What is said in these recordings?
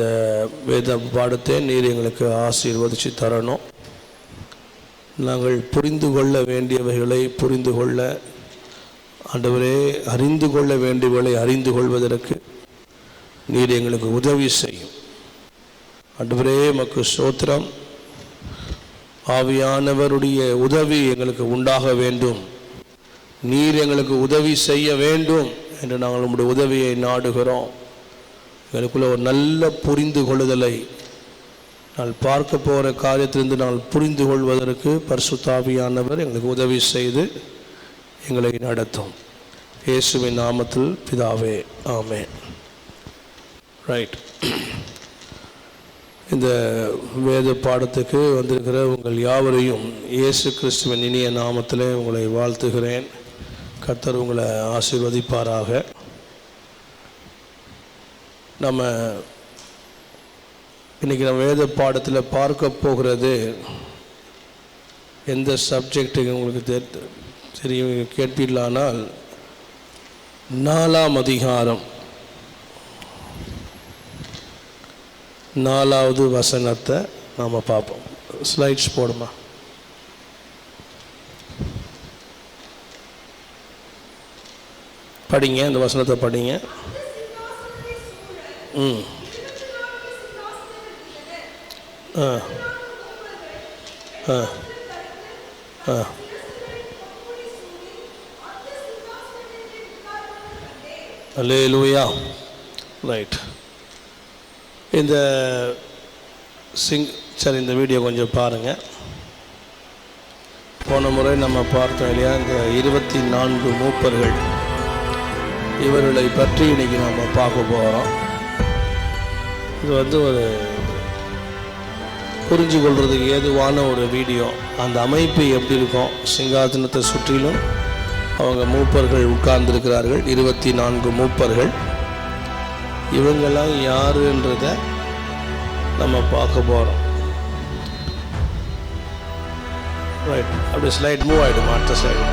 இந்த வேத பாடத்தை நீர் எங்களுக்கு ஆசீர்வதித்து தரணும். நாங்கள் புரிந்து கொள்ள வேண்டியவைகளை புரிந்து கொள்ள, ஆண்டவரே அறிந்து கொள்ள வேண்டியவைகளை அறிந்து கொள்வதற்கு நீர் எங்களுக்கு உதவி செய்யும். ஆண்டவரே மக்கு ஸ்தோத்திரம். ஆவியானவருடைய உதவி எங்களுக்கு உண்டாக வேண்டும். நீர் எங்களுக்கு உதவி செய்ய வேண்டும் என்று நாங்கள் உங்களுடைய உதவியை நாடுகிறோம். எங்களுக்குள்ள ஒரு நல்ல புரிந்து கொள்ளுதலை நாங்கள் பார்க்க போகிற காரியத்திலிருந்து நாங்கள் புரிந்து கொள்வதற்கு பரிசுத்த ஆவியானவர் எங்களுக்கு உதவி செய்து எங்களை நடத்தும். இயேசுவின் நாமத்தில் பிதாவே, ஆமென். ரைட். இந்த வேத பாடத்துக்கு வந்திருக்கிற உங்கள் யாவரையும் இயேசு கிறிஸ்துவின் இனிய நாமத்திலே உங்களை வாழ்த்துகிறேன். கர்த்தர் உங்களை ஆசீர்வதிப்பாராக. நம்ம இன்றைக்கி நம்ம வேத பாடத்தில் பார்க்க போகிறது எந்த சப்ஜெக்டுக்கு உங்களுக்கு தெரியும் கேட்பீர்களானால் 4ஆம் அதிகாரம் 4வது வசனத்தை நாம் பார்ப்போம். ஸ்லைட்ஸ் போடுமா? படிங்க, இந்த வசனத்தை படிங்க. அல்லேலூயா. ரைட். இந்த சரி, இந்த வீடியோ கொஞ்சம் பாருங்கள். போன முறை நம்ம பார்த்தோம் இல்லையா, இந்த 24 மூப்பர்கள், இவர்களை பற்றி இன்றைக்கி நம்ம பார்க்க போகிறோம். இது ஒரு புரிஞ்சு கொள்றதுக்கு ஏதுவான ஒரு வீடியோ. அந்த அமைப்பு எப்படி இருக்கும், சிங்காசனத்தை சுற்றிலும் அவங்க மூப்பர்கள் உட்கார்ந்துருக்கிறார்கள், 24 மூப்பர்கள். இவங்கெல்லாம் யாருன்றதை நம்ம பார்க்க போகிறோம். ரைட். அப்படி ஸ்லைட் மூவ் ஆகிடும், அடுத்த ஸ்லைடு.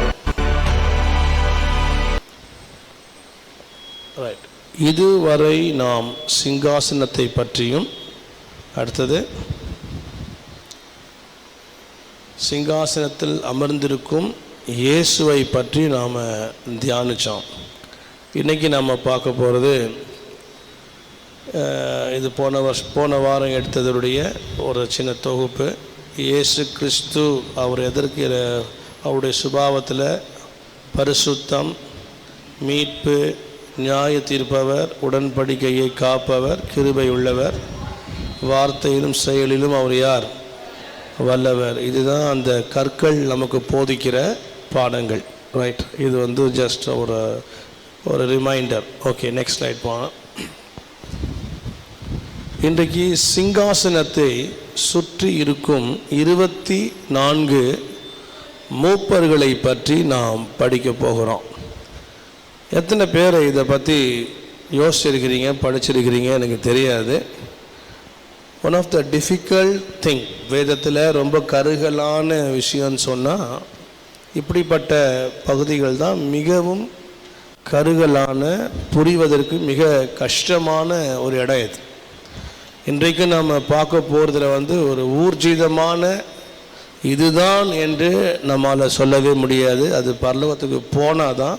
ரைட். இதுவரை நாம் சிங்காசனத்தை பற்றியும், அடுத்தது சிங்காசனத்தில் அமர்ந்திருக்கும் இயேசுவை பற்றி நாம் தியானித்தோம். இன்றைக்கி நம்ம பார்க்க போகிறது, இது போன வாரம் எடுத்ததுடைய ஒரு சின்ன தொகுப்பு. இயேசு கிறிஸ்து அவர் எதற்கு, அவருடைய சுபாவத்தில் பரிசுத்தம், மீட்பு, நியாய தீர்ப்பவர், உடன்படிக்கையை காப்பவர், கிருபை உள்ளவர், வார்த்தையிலும் செயலிலும் அவர் யார், வல்லவர். இதுதான் அந்த கற்கள் நமக்கு போதிக்கிற பாடங்கள். ரைட். இது ஜஸ்ட் ஒரு ரிமைண்டர். ஓகே, நெக்ஸ்ட் ஸ்லைட் போனால். இன்றைக்கு சிங்காசனத்தை சுற்றி இருக்கும் 24 மூப்பர்களை பற்றி நாம் படிக்க போகிறோம். எத்தனை பேர் இதை பற்றி யோசிச்சிருக்கிறீங்க, படிச்சிருக்கிறீங்க எனக்கு தெரியாது. One of the difficult thing, வேதத்தில் ரொம்ப கருகலான விஷயம்னு சொன்னால் இப்படிப்பட்ட பகுதிகள் தான் மிகவும் கருகலான, புரிவதற்கு மிக கஷ்டமான ஒரு இடம் இது. இன்றைக்கு நாம் பார்க்க போகிறதுல ஒரு ஊர்ஜிதமான இதுதான் என்று நம்மால் சொல்லவே முடியாது. அது பரலோகத்துக்கு போனால் தான்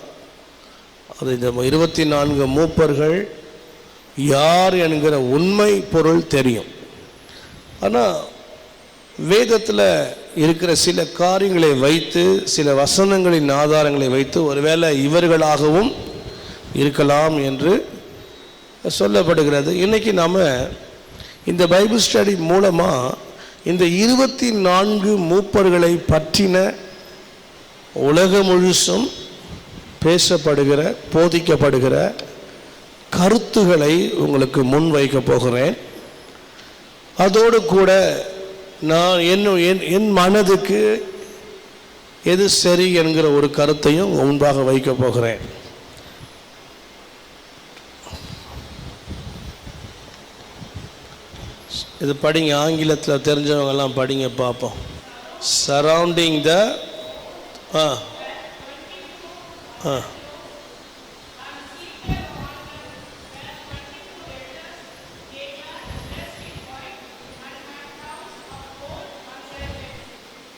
அது இந்த 24 மூப்பர்கள் யார் என்கிற உண்மை பொருள் தெரியும். ஆனால் வேதத்தில் இருக்கிற சில காரியங்களை வைத்து, சில வசனங்களின் ஆதாரங்களை வைத்து ஒருவேளை இவர்களாகவும் இருக்கலாம் என்று சொல்லப்படுகிறது. இன்றைக்கி நாம் இந்த பைபிள் ஸ்டடி மூலமாக இந்த 24 மூப்பர்களை பற்றின உலகம் முழுசும் பேசப்படுகிற, போதிக்கப்படுகிற கருத்துக்களை உங்களுக்கு முன் வைக்க போகிறேன். அதோடு கூட நான் என் மனதுக்கு எது சரி என்கிற ஒரு கருத்தையும் முன்பாக வைக்க போகிறேன். இது படிங்க, ஆங்கிலத்தில் தெரிஞ்சவங்கெல்லாம் படிங்க பார்ப்போம். சரௌண்டிங் த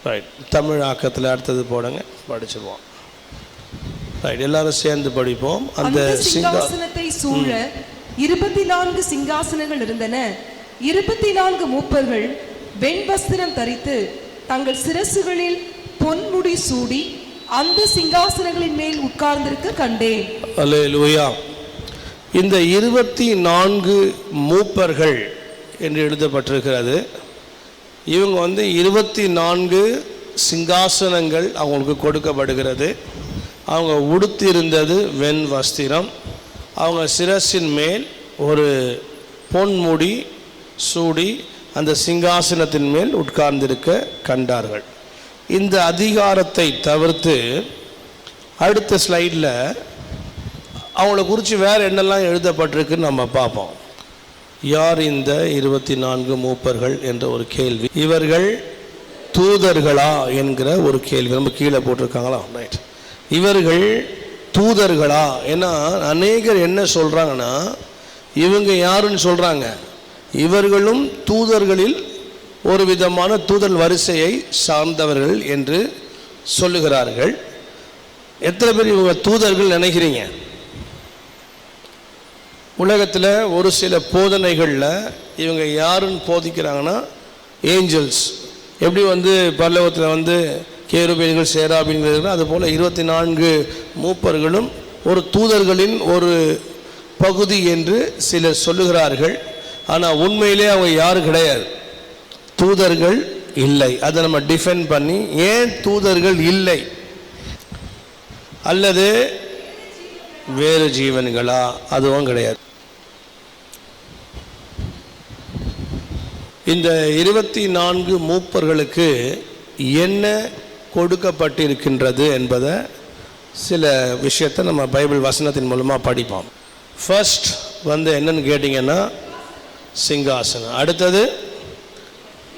ரைட், தமிழ் ஆக்கத்தில் அடுத்தது போடுங்க, படிச்சிருவோம். ரைட், எல்லாரும் சேர்ந்து படிப்போம். அந்த சிங்காசனத்தை சூழ 24 சிங்காசனங்கள் இருந்தன. 24 மூப்பர்கள் வெண்வஸ்திரம் தரித்து தங்கள் சிரசுகளில் பொன்முடி சூடி அந்த சிங்காசனங்களின் மேல் உட்கார்ந்திருக்க கண்டேன். அல்லேலூயா. இந்த 24 மூப்பர்கள் என்று எழுதப்பட்டிருக்கிறது. இவங்க 24 சிங்காசனங்கள் அவங்களுக்கு கொடுக்கப்படுகிறது. அவங்க உடுத்திருந்தது வெண் வஸ்திரம். அவங்க சிரசின் மேல் ஒரு பொன்முடி சூடி அந்த சிங்காசனத்தின் மேல் உட்கார்ந்திருக்க கண்டார்கள். இந்த அதிகாரத்தை தவிர்த்து அடுத்த ஸ்லைடில் அவங்கள குறித்து வேறு என்னெல்லாம் எழுதப்பட்டிருக்குன்னு நம்ம பார்ப்போம். யார் இந்த 24 மூப்பர்கள் என்ற ஒரு கேள்வி. இவர்கள் தூதர்களா என்கிற ஒரு கேள்வி நம்ம கீழே போட்டிருக்காங்களா? ரைட், இவர்கள் தூதர்களா? ஏன்னா அநேகர் என்ன சொல்கிறாங்கன்னா இவங்க யாருன்னு சொல்கிறாங்க, இவர்களும் தூதர்களில் ஒரு விதமான தூதர் வரிசையை சார்ந்தவர்கள் என்று சொல்லுகிறார்கள். எத்தனை பேர் இவங்க தூதர்கள் நினைக்கிறீங்க? உலகத்தில் ஒரு சில போதனைகளில் இவங்க யாருன்னு போதிக்கிறாங்கன்னா ஏஞ்சல்ஸ். எப்படி பரலோகத்தில் கேருபீன்கள் சேராபீன்கள், அதுபோல் 24 மூப்பர்களும் ஒரு தூதர்களின் ஒரு பகுதி என்று சிலர் சொல்லுகிறார்கள். ஆனால் உண்மையிலே அவங்க யாரும் கிடையாது, தூதர்கள் இல்லை. அதை நம்ம டிஃபெண்ட் பண்ணி ஏன் தூதர்கள் இல்லை, அல்லது வேறு ஜீவன்களா, அதுவும் கிடையாது. இந்த 24 மூப்பர்களுக்கு என்ன கொடுக்கப்பட்டிருக்கின்றது என்பதை சில விஷயத்தை நம்ம பைபிள் வசனத்தின் மூலமாக படிப்போம். ஃபர்ஸ்ட் என்னன்னு கேட்டிங்கன்னா சிங்காசனம், அடுத்தது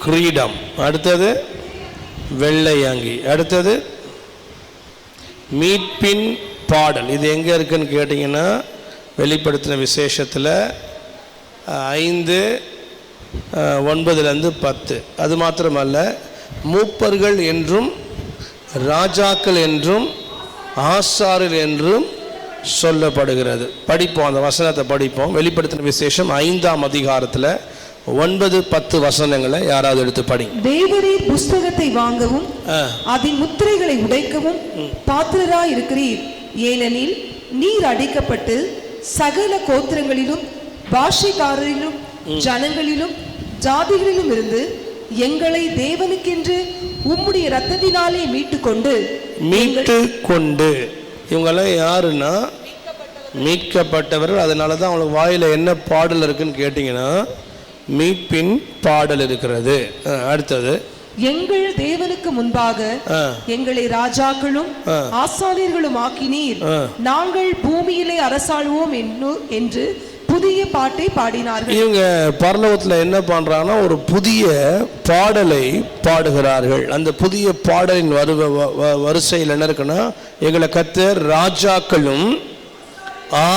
கிரீடம், அடுத்தது வெள்ளை அங்கி, அடுத்தது மீட்பின் பாடல். இது எங்கே இருக்குன்னு கேட்டிங்கன்னா வெளிப்படுத்தின விசேஷத்தில் 5:9-10. அது மாத்திரமல்ல, மூப்பர்கள் என்றும் ராஜாக்கள் என்றும் ஆசாரியர் என்றும் சொல்லப்படுகிறது. படிப்போம், அந்த வசனத்தை படிப்போம். வெளிப்படுத்தின விசேஷம் 5ஆம் அதிகாரத்தில் 9-10 வசனங்களை யாராவது எடுத்து படிங்க. தேவரீர் புஸ்தகத்தை வாங்கவும் அதன் முத்திரைகளை உடைக்கவும் பாத்திரராய் இருக்கிறீர். ஏனெனில் நீர் அடிக்கப்பட்டு சகல கோத்திரங்களிலும் பாஷைக்காரரிலும் ஜனங்களிலும் ஜாதிகளிலும் இருந்து எங்களை தேவனுக்கென்று உம்முடைய இரத்தத்தினாலே மீட்டு கொண்டு. இவங்கெல்லாம் யாருன்னா மீட்கப்பட்டவர்கள். அதனால தான் அவங்களுக்கு வாயில என்ன பாடல் இருக்குன்னு கேட்டீங்கன்னா மீட்பின் பாடல் இருக்கிறது. அடுத்தது, எங்கள் தேவனுக்கு முன்பாக எங்களை ராஜாக்களும் ஆசாரியர்களும் ஆக்கினீர், நாங்கள் பூமியிலே அரசாளுவோம் என்று புதிய பாட்டை பாடினார்கள். இவங்க பரலோகத்தில் என்ன பண்றாங்கன்னா ஒரு புதிய பாடலை பாடுகிறார்கள். அந்த புதிய பாடலின் வரிசையில் என்ன இருக்குன்னா, எங்களை கர்த்தர் ராஜாக்களும்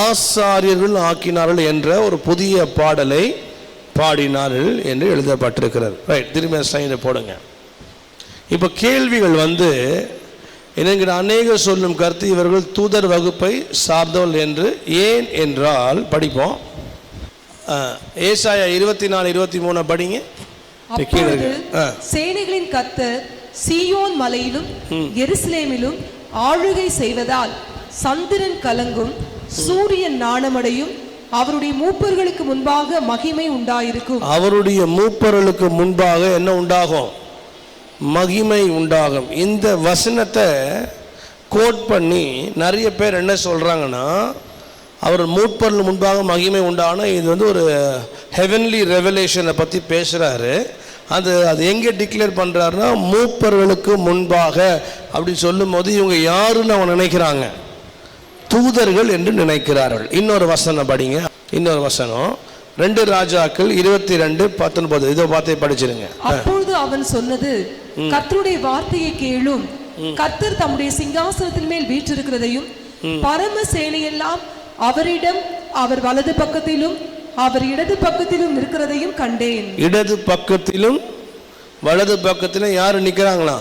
ஆசாரியர்கள் ஆக்கினார்கள் என்ற ஒரு புதிய பாடலை பாடினார்கள் என்று எழுதப்பட்டிருக்கிறது. ரைட், திரும்ப ஸ்லைடை போடுங்க. இப்போ கேள்விகள் என்னங்கிற அநேக சொல்லும் கருத்து இவர்கள் தூதர் வகுப்பை சார்ந்தவர்கள் என்று. ஏன் என்றால் படிப்போம். ஏசாயா 24-23 படிங்க. சேனைகளின் கர்த்தர் சீயோன் மலையிலும் எருசலேமிலும் ஆளுகை செய்வதால் சந்திரன் கலங்கும், சூரியன் நாணமடையும், அவருடைய மூப்பர்களுக்கு முன்பாக மகிமை உண்டாயிருக்கும். அவருடைய மூப்பர்களுக்கு முன்பாக என்ன உண்டாகும்? மகிமை உண்டாகும். இந்த வசனத்தை கோட் பண்ணி நிறைய பேர் என்ன சொல்றாங்கன்னா, அவர் மூப்பர்கள் முன்பாக மகிமை உண்டான இது ஒரு ஹெவன்லி ரெவலேஷனை பற்றி பேசுகிறாரு. அது எங்கே டிக்ளேர் பண்ணுறாருன்னா, மூப்பர்களுக்கு முன்பாக அப்படின்னு சொல்லும் போது இவங்க யாருன்னு அவங்க நினைக்கிறாங்க? தூதர்கள் என்று நினைக்கிறார்கள். இன்னொரு வசனம் படிங்க. இன்னொரு வசனம் 2 ராஜாக்கள் 22:19. இதை பார்த்து படிச்சிருங்க. அப்பொழுது அவன் சொன்னது, கர்த்தருடைய வார்த்தையை கேளும். கர்த்தர் தம்முடைய சிங்காசனத்தின் மேல் வீற்றிருக்கிறதையும் பரம சேனையெல்லாம் அவரிடம் அவர் வலது பக்கத்திலும் அவர் இடது பக்கத்திலும் இருக்கிறதையும் கண்டேன். இடது பக்கத்திலும் வலது பக்கத்திலும் யாரு நிற்கிறாங்களா?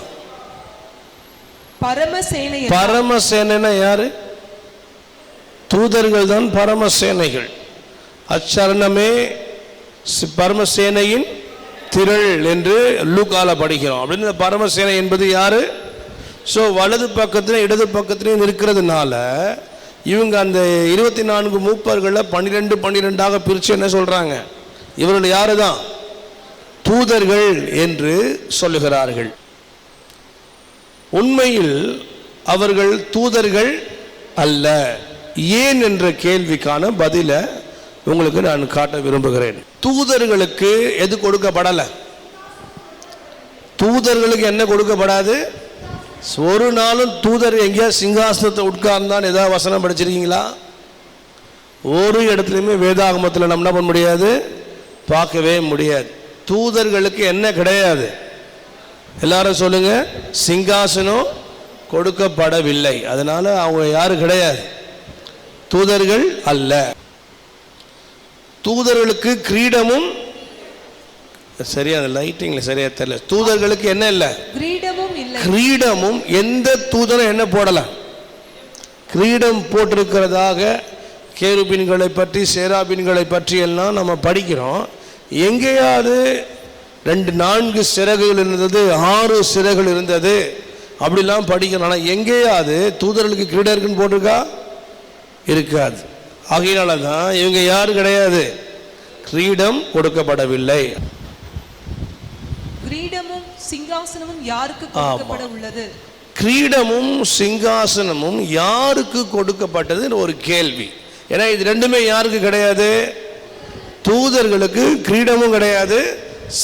பரமசேனை. பரமசேனை யாரு? தூதர்கள் தான் பரமசேனைகள். அச்சரணமே பரமசேனையின் திரள் என்று லூக்கால படிக்கிறோம். அப்படின்னு பரமசேனை என்பது யாரு? ஸோ வலது பக்கத்திலும் இடது பக்கத்திலையும் இருக்கிறதுனால இவங்க அந்த 24 மூப்பர்களில் 12 பிரித்து என்ன சொல்றாங்க? இவர்கள் யாரு தான்? தூதர்கள் என்று சொல்லுகிறார்கள். உண்மையில் அவர்கள் தூதர்கள் அல்ல. ஏன் என்ற கேள்விக்கான பதில உங்களுக்கு நான் காட்ட விரும்புகிறேன். தூதர்களுக்கு எது கொடுக்கப்படலை? தூதர்களுக்கு என்ன கொடுக்கப்படாது? ஒரு நாளும் தூதர் எங்கேயா சிங்காசனத்தை உட்கார்ந்தான் ஏதாவது வசனம் படிச்சிருக்கீங்களா? ஒரு இடத்துலையுமே வேதாகமத்தில் நம்ம என்ன பண்ண முடியாது, பார்க்கவே முடியாது. தூதர்களுக்கு என்ன கிடையாது? எல்லாரும் சொல்லுங்க, சிங்காசனம் கொடுக்கப்படவில்லை. அதனால அவங்க யாரு கிடையாது, தூதர்கள் அல்ல. தூதர்களுக்கு கிரீடமும் சரியா லைட்டிங்ல சரியா தெரியல. தூதர்களுக்கு என்ன இல்லை? கிரீடமும் எந்த தூதரும் என்ன போடல? கிரீடம் போட்டிருக்கிறதாக கேருபீன்களை பற்றி சேராபீன்களை பற்றி எல்லாம் நம்ம படிக்கிறோம். எங்கேயாவது 4 சிறகுகள் இருந்தது, 6 சிறகுகள் இருந்தது அப்படிலாம் படிக்கிறோம். ஆனால் எங்கேயாவது தூதர்களுக்கு கிரீடம் இருக்குன்னு போட்டிருக்கா? இருக்காது. ஆகையினால தான் இவங்க யாரு கிடையாது, கிரீடம் கொடுக்கப்படவில்லை. கிரீடமும் சிங்காசனமும் யாருக்கு கொடுக்கப்பட உள்ளது? கிரீடமும் சிங்காசனமும் யாருக்கு கொடுக்கப்பட்டது ஒரு கேள்வி. ஏன்னா இது ரெண்டுமே யாருக்கு கிடையாது? தூதர்களுக்கு கிரீடமும் கிடையாது,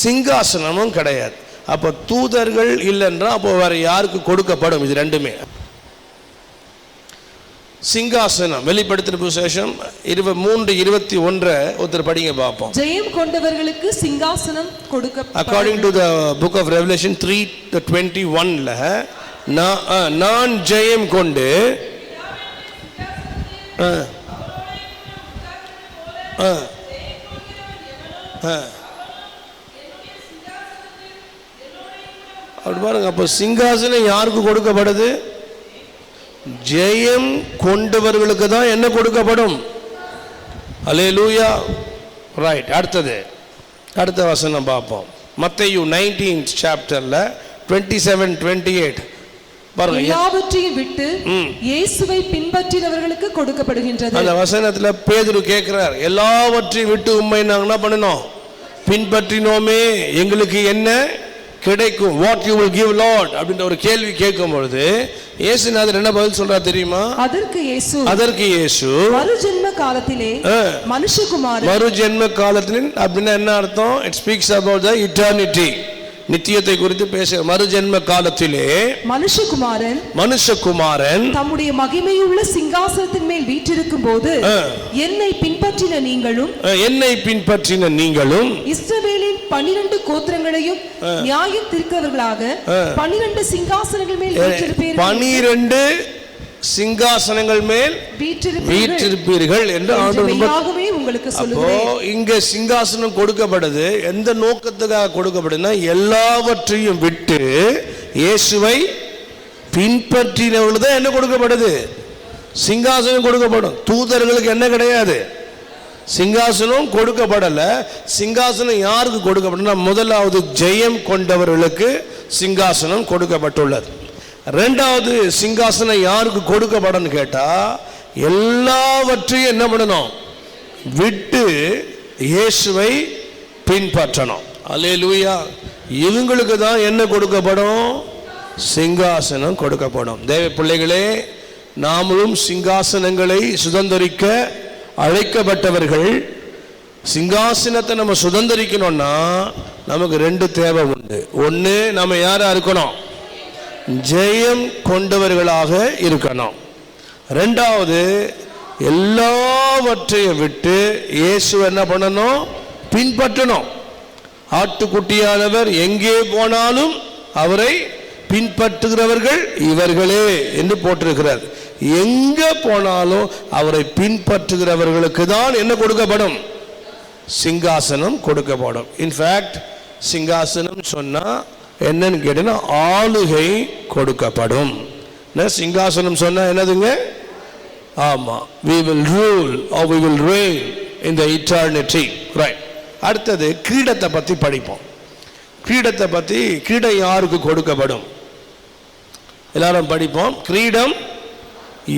சிங்காசனமும் கிடையாது. அப்ப தூதர்கள் இல்லைன்றா அப்போ வேற யாருக்கு கொடுக்கப்படும்? இது ரெண்டுமே. சிங்காசனம் வெளிப்படுத்தின விசேஷம் 23:21 ஒருத்தர் படிங்க பார்ப்போம். ஜெயம் கொண்டவர்களுக்கு சிங்காசனம் கொடுக்கப்படும். According to the book of Revelation 3:21ல நான் ஜெயம் கொண்டு அப்படி பாருங்க. அப்போ சிங்காசனம் யாருக்கு கொடுக்கப்படுது? ஜெயம் கொண்டவர்களுக்கு தான் என்ன கொடுக்கப்படும்? அல்லேலூயா. ரைட். அடுத்த வசனம் பார்ப்போம். மத்தேயு 19th சாப்டர்ல 27-28 பாருங்க. எல்லாவற்றையும் விட்டு இயேசுவை பின்பற்றினவர்களுக்கு கொடுக்கப்படுகின்றது. அந்த வசனத்துல பேதுரு கேட்கிறார், எல்லாவற்றையும் விட்டு உம்மை நாங்க என்ன பண்ணணும்? பின்பற்றினோமே, எங்களுக்கு என்ன கிடைக்கும்? What you will give Lord அப்படின்ற ஒரு கேள்வி கேட்கும் பொழுது இயேசுநாதர் என்ன பதில் சொல்றார் தெரியுமா? அதற்கு இயேசு மறுஜென்ம காலத்திலே மறுஜென்ம காலத்திலே அப்படின்னா என்ன அர்த்தம்? It speaks about the eternity, நித்தியத்தை குறித்து பேச. மறுஜென்ம காலத்திலே மனுஷகுமாரன் தம்முடைய மகிமையுள்ள சிங்காசனத்தின் மேல் வீற்றிருக்கும் போது என்னை பின்பற்றின நீங்களும் இஸ்ரவேலின் 12 கோத்திரங்களையும் நியாயம் தீர்க்கிறவர்களாக 12 சிங்காசனங்கள் மேல் வீற்றிருப்பீர்கள். 12 சிங்காசனங்கள் மேல் வீற்றிருப்பீர்கள் என்று ஆண்டவரே உங்களுக்கு சொல்லுகிறேன். இங்க சிங்காசனம் கொடுக்கப்படுது. எந்த நோக்கத்துக்காக கொடுக்கப்படுதுன்னா, எல்லாவற்றையும் விட்டு இயேசுவை பின்பற்றினவர்களுக்கு தான் என்ன கொடுக்கப்படுது? சிங்காசனம் கொடுக்கப்படும். தூதர்களுக்கு என்ன கிடையாது? சிங்காசனம் கொடுக்கப்படல. சிங்காசனம் யாருக்கு கொடுக்கப்படும்? முதலாவது ஜெயம் கொண்டவர்களுக்கு சிங்காசனம் கொடுக்கப்பட்டுள்ளது. ரெண்டாவது சிங்காசனம் யாருக்கு கொடுக்கப்படும் கேட்டா, எல்லாவற்றையும் என்ன பண்ணணும்? விட்டு இயேசுவை பின்பற்றணும். அல்லேலூயா. இவங்களுக்கு தான் என்ன கொடுக்கப்படும்? சிங்காசனம் கொடுக்கப்படும். தேவ பிள்ளைகளே, நாமளும் சிங்காசனங்களை சுதந்தரிக்க அழைக்கப்பட்டவர்கள். சிங்காசனத்தை நம்ம சுதந்தரிக்கணும்னா நமக்கு 2 தேவை உண்டு. ஒன்று, நம்ம யாரா இருக்கணும்? ஜெயம் கொண்டவர்களாக இருக்கணும். ரெண்டாவது, எல்லாவற்றையும் விட்டு இயேசு என்ன பண்ணணும்? பின்பற்றணும். ஆட்டுக்குட்டியானவர் எங்கே போனாலும் அவரை பின்பற்றுகிறவர்கள் இவர்களே என்று போட்டிருக்கிறார். எங்க போனாலும் அவரை பின்பற்றுகிறவர்களுக்கு தான் என்ன கொடுக்கப்படும்? சிங்காசனம் கொடுக்கப்படும். இன்ஃபேக்ட் சிங்காசனம் சொன்னா என்னன்னு கேட்டீங்கன்னா, ஆளுகை கொடுக்கப்படும். சிங்காசனம் சொன்னா என்னதுங்க? ஆமா, we will rule or we will reign in the eternity. Right. அடுத்தது கிரீடத்தை பத்தி படிப்போம். கிரீடத்தை பத்தி, கிரீடம் யாருக்கு கொடுக்கப்படும்? எல்லாரும் படிப்போம். கிரீடம்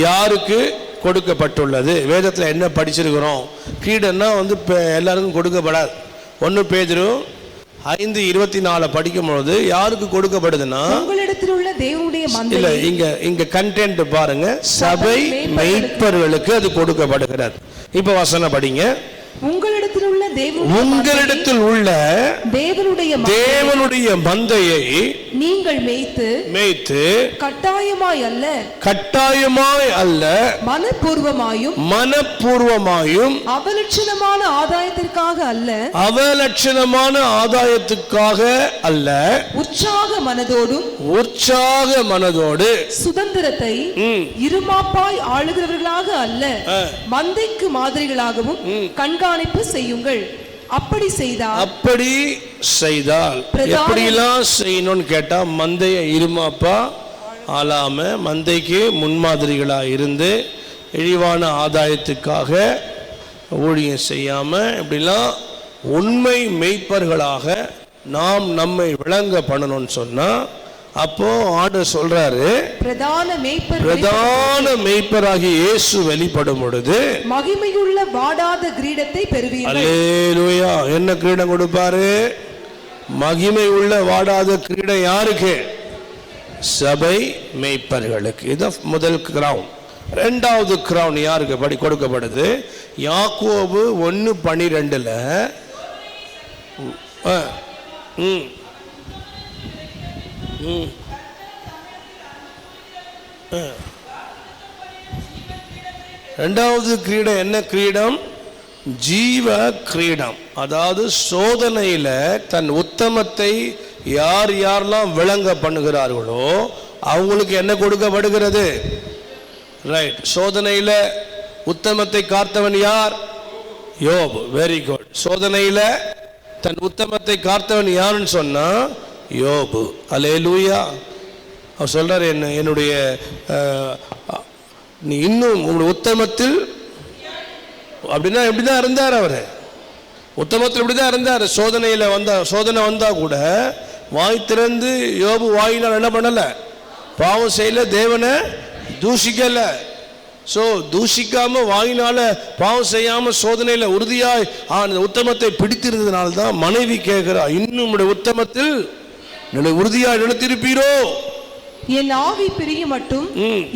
யாருக்கு கொடுக்கப்பட்டுள்ளது? வேதத்தில் என்ன படிச்சிருக்கிறோம்? கிரீடம்னா எல்லாருக்கும் கொடுக்கப்படாது. 1 பேதுரு 5:24 படிக்கும் பொழுது யாருக்கு கொடுக்கப்படுதுன்னா, உங்களிடத்தில் உள்ள தேவனுடைய மந்தை. இல்ல, இங்க கண்டென்ட் பாருங்க, சபை மேய்ப்பர்களுக்கு அது கொடுக்கப்படுகிறது. இப்ப வசனம் படிங்க. உங்களிடத்தில் உள்ள தேவனுடைய மந்தையை நீங்கள் மேய்த்து கட்டாயமாய் அல்ல மனப்பூர்வமாயும் அவலட்சணமான ஆதாயத்திற்காக அல்ல உற்சாக மனதோடு சுதந்திரத்தை இருமாப்பாய் ஆளுகிறவர்களாக அல்ல, மந்தைக்கு மாதிரிகளாகவும் கண்காணிப்பு செய்யுங்கள். அப்படி செய்தால் எப்படிலாம் செய்யணும்னு கேட்டா, மந்தைய இருமாப்பா ஆளாம, மந்தைக்கு முன்மாதிரிகளா இருந்து, இழிவான ஆதாயத்துக்காக ஊழியம் செய்யாம, இப்படிலாம் உண்மை மெய்ப்பர்களாக நாம் நம்மை விளங்க பண்ணணும்னு சொன்னா, அப்போ ஆண்டவர் சொல்றாரு, பிரதான மேய்ப்பராகிய இயேசு வெளிப்படும் பொழுது மகிமையுள்ள வாடாத கிரீடத்தை பெறுவீர்கள். அல்லேலூயா. என்ன கிரீடம் கொடுப்பாரு? மகிமை உள்ள வாடாத கிரீடம் யாருக்கு? சபை மேய்ப்பர்களுக்கு. இது முதல் கிரவுன். இரண்டாவது கிரவுன் யாருக்கு கொடுக்கப்படுது? யாக்கோபு 1:12 இரண்டாவது கிரீடம் என்ன கிரீடம்? ஜீவ கிரீடம். அதாவது சோதனையில தன் உத்தமத்தை யாரெல்லாம் விளங்க பண்ணுகிறார்களோ அவங்களுக்கு என்ன கொடுக்கப்படுகிறது? ரைட். சோதனையில உத்தமத்தை காத்தவன் யார்? யோபு. Very good. சோதனையில தன் உத்தமத்தை காத்தவன் யாருன்னு சொன்னா யோபு. அல்லேலூயா. அவர் சொல்றாரு, என்னுடைய நீ இன்னும் உங்களுடைய உத்தமத்தில், அப்படின்னா எப்படிதான் இருந்தார் அவரு? உத்தமத்தில் இப்படிதான் இருந்தார். சோதனை வந்தா கூட வாய் திறந்து யோபு வாயினால் என்ன பண்ணல? பாவம் செய்யல, தேவனை தூஷிக்கல. தூஷிக்காம வாயினால பாவம் செய்யாம சோதனையில உறுதியாய் உத்தமத்தை பிடித்திருந்ததுனால தான் மனைவி கேட்கிறா, இன்னும் உத்தமத்தில் உறுதியாய் நிலைத்திருப்பீரோ? என் ஆவி பிரிய மட்டும்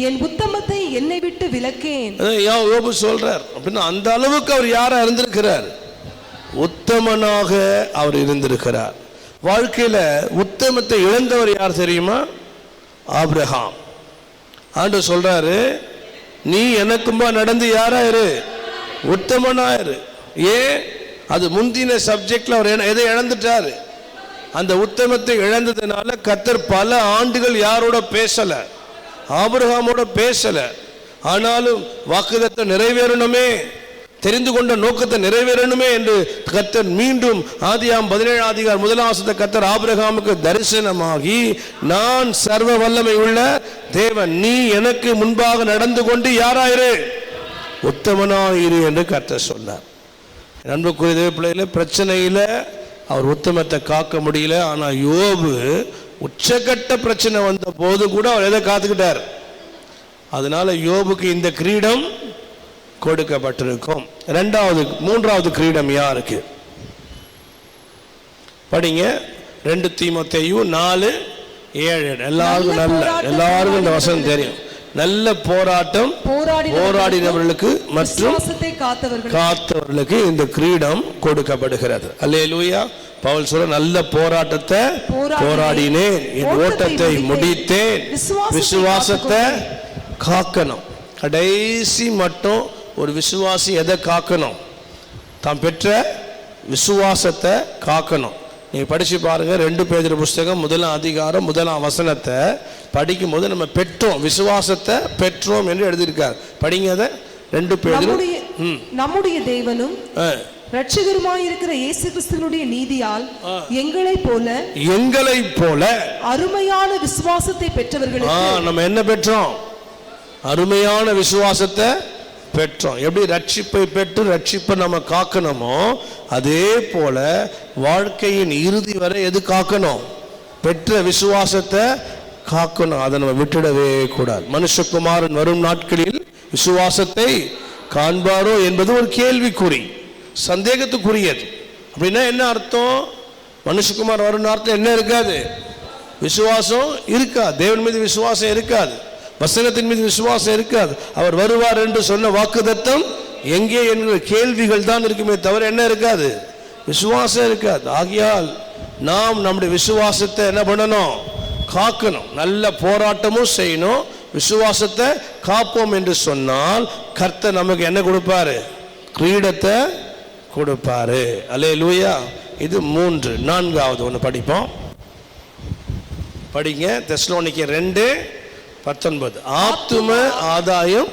என் உத்தமத்தை என்னை விட்டு விலக்கேன். யோபு சொல்றார். அப்படின்னா அந்த அளவுக்கு அவர் யாரா இருந்திருக்கிறார்? உத்தமனாக அவர் இருந்திருக்கிறார். வாழ்க்கையில உத்தமத்தை இழந்தவர் யார் தெரியுமா? ஆபிரகாம். ஆண்டவர் சொல்றாரு, நீ எனக்கும்பா நடந்து யாராயிரு? உத்தமனாயிரு. ஏன்? அது முந்தின சப்ஜெக்ட்ல அவர் எதை இழந்துட்டாரு? அந்த உத்தமத்தை இழந்ததுனால கர்த்தர் பல ஆண்டுகள் யாரோட பேசல? ஆபிரகாமோட பேசல. ஆனாலும் வாக்குத்தத்தம் நிறைவேறணுமே, தெரிந்து கொண்ட நோக்கத்தை நிறைவேறணுமே என்று கர்த்தர் மீண்டும் ஆதியாகமம் 17:1 கர்த்தர் ஆபிரகாமுக்கு தரிசனமாகி, நான் சர்வ வல்லமை உள்ள தேவன், நீ எனக்கு முன்பாக நடந்து கொண்டு யாராயிரு? உத்தமனாயிரு என்று கர்த்தர் சொன்னார். அன்புக்குரிய பிள்ளைகளே, பிரச்சனையில அவர் உத்தமத்தை காக்க முடியல. ஆனா யோபு உச்சகட்ட பிரச்சனை வந்த போது கூட அவர் எதை காத்துக்கிட்டார்? அதனால யோபுக்கு இந்த கிரீடம் கொடுக்கப்பட்டிருக்கும். மூன்றாவது கிரீடம் யாருக்கு? படிங்க. 2 தீமோத்தேயு 4:7. எல்லாருக்கும் இந்த வசனம் தெரியும். நல்ல போராட்டம் போராடினவர்களுக்கு மற்றும் காத்தவர்களுக்கு இந்த கிரீடம் கொடுக்கப்படுகிறது. அல்லேலூயா. பவுல் சொல்ற, நல்ல போராட்டத்தை போராடினேன், என் ஓட்டத்தை முடித்தேன், விசுவாசத்தை காக்கணும். கடைசி மட்டும் ஒரு விசுவாசி எதை காக்கணும்? தாம் பெற்ற விசுவாசத்தை காக்கணும். நீங்க படிச்சு பாருங்க. 2 பேதுரு புஸ்தகம் 1:1 படிக்கும் போது நம்ம பெற்றோம், விசுவாசத்தை பெற்றோம் என்று எழுதியிருக்கார். படிங்க அதை. 2 பேதுரு. நம்முடைய தேவனும் இரட்சகருமாயிருக்கிற இயேசு கிறிஸ்துவினுடைய நீதியால் எங்களைப் போல அருமையான விசுவாசத்தை பெற்றவர்களுக்கு நம்ம என்ன பெற்றோம்? அருமையான விசுவாசத்தை பெற்றோம். எப்படி ரட்சிப்பை பெற்று ரட்சிப்பை நம்ம காக்கணுமோ அதே போல வாழ்க்கையின் இறுதி வரை எது காக்கணும்? பெற்ற விசுவாசத்தை காக்கணும். அதை நம்ம விட்டுடவே கூடாது. மனுஷகுமாரன் வரும் நாட்களில் விசுவாசத்தை காண்பாரோ என்பது ஒரு கேள்விக்குறி, சந்தேகத்துக்குரியது. அப்படின்னா என்ன அர்த்தம்? மனுஷகுமார் வரும் நாட்கள் என்ன இருக்காது? விசுவாசம் இருக்காது. தேவன் மீது விசுவாசம் இருக்காது. வசனத்தின் மீது விசுவாசம் இருக்காது. அவர் வருவார் என்று சொன்ன வாக்குத்தத்தம் எங்கே என்கிற கேள்விகள் தான் இருக்குமே தவிர என்ன இருக்காது? விசுவாசம் இருக்காது. ஆகையால் நாம் நம்முடைய விசுவாசத்தை என்ன பண்ணணும்? காக்கணும். நல்ல போராட்டமும் செய்யணும். விசுவாசத்தை காப்போம் என்று சொன்னால் கர்த்தர் நமக்கு என்ன கொடுப்பாரு? கிரீடத்தை கொடுப்பாரு. அல்லேலூயா. இது 3. 4வது ஒன்று படிப்போம். படிங்க. தெசலோனிக்கேயர் 2:19. ஆத்தும ஆதாயம்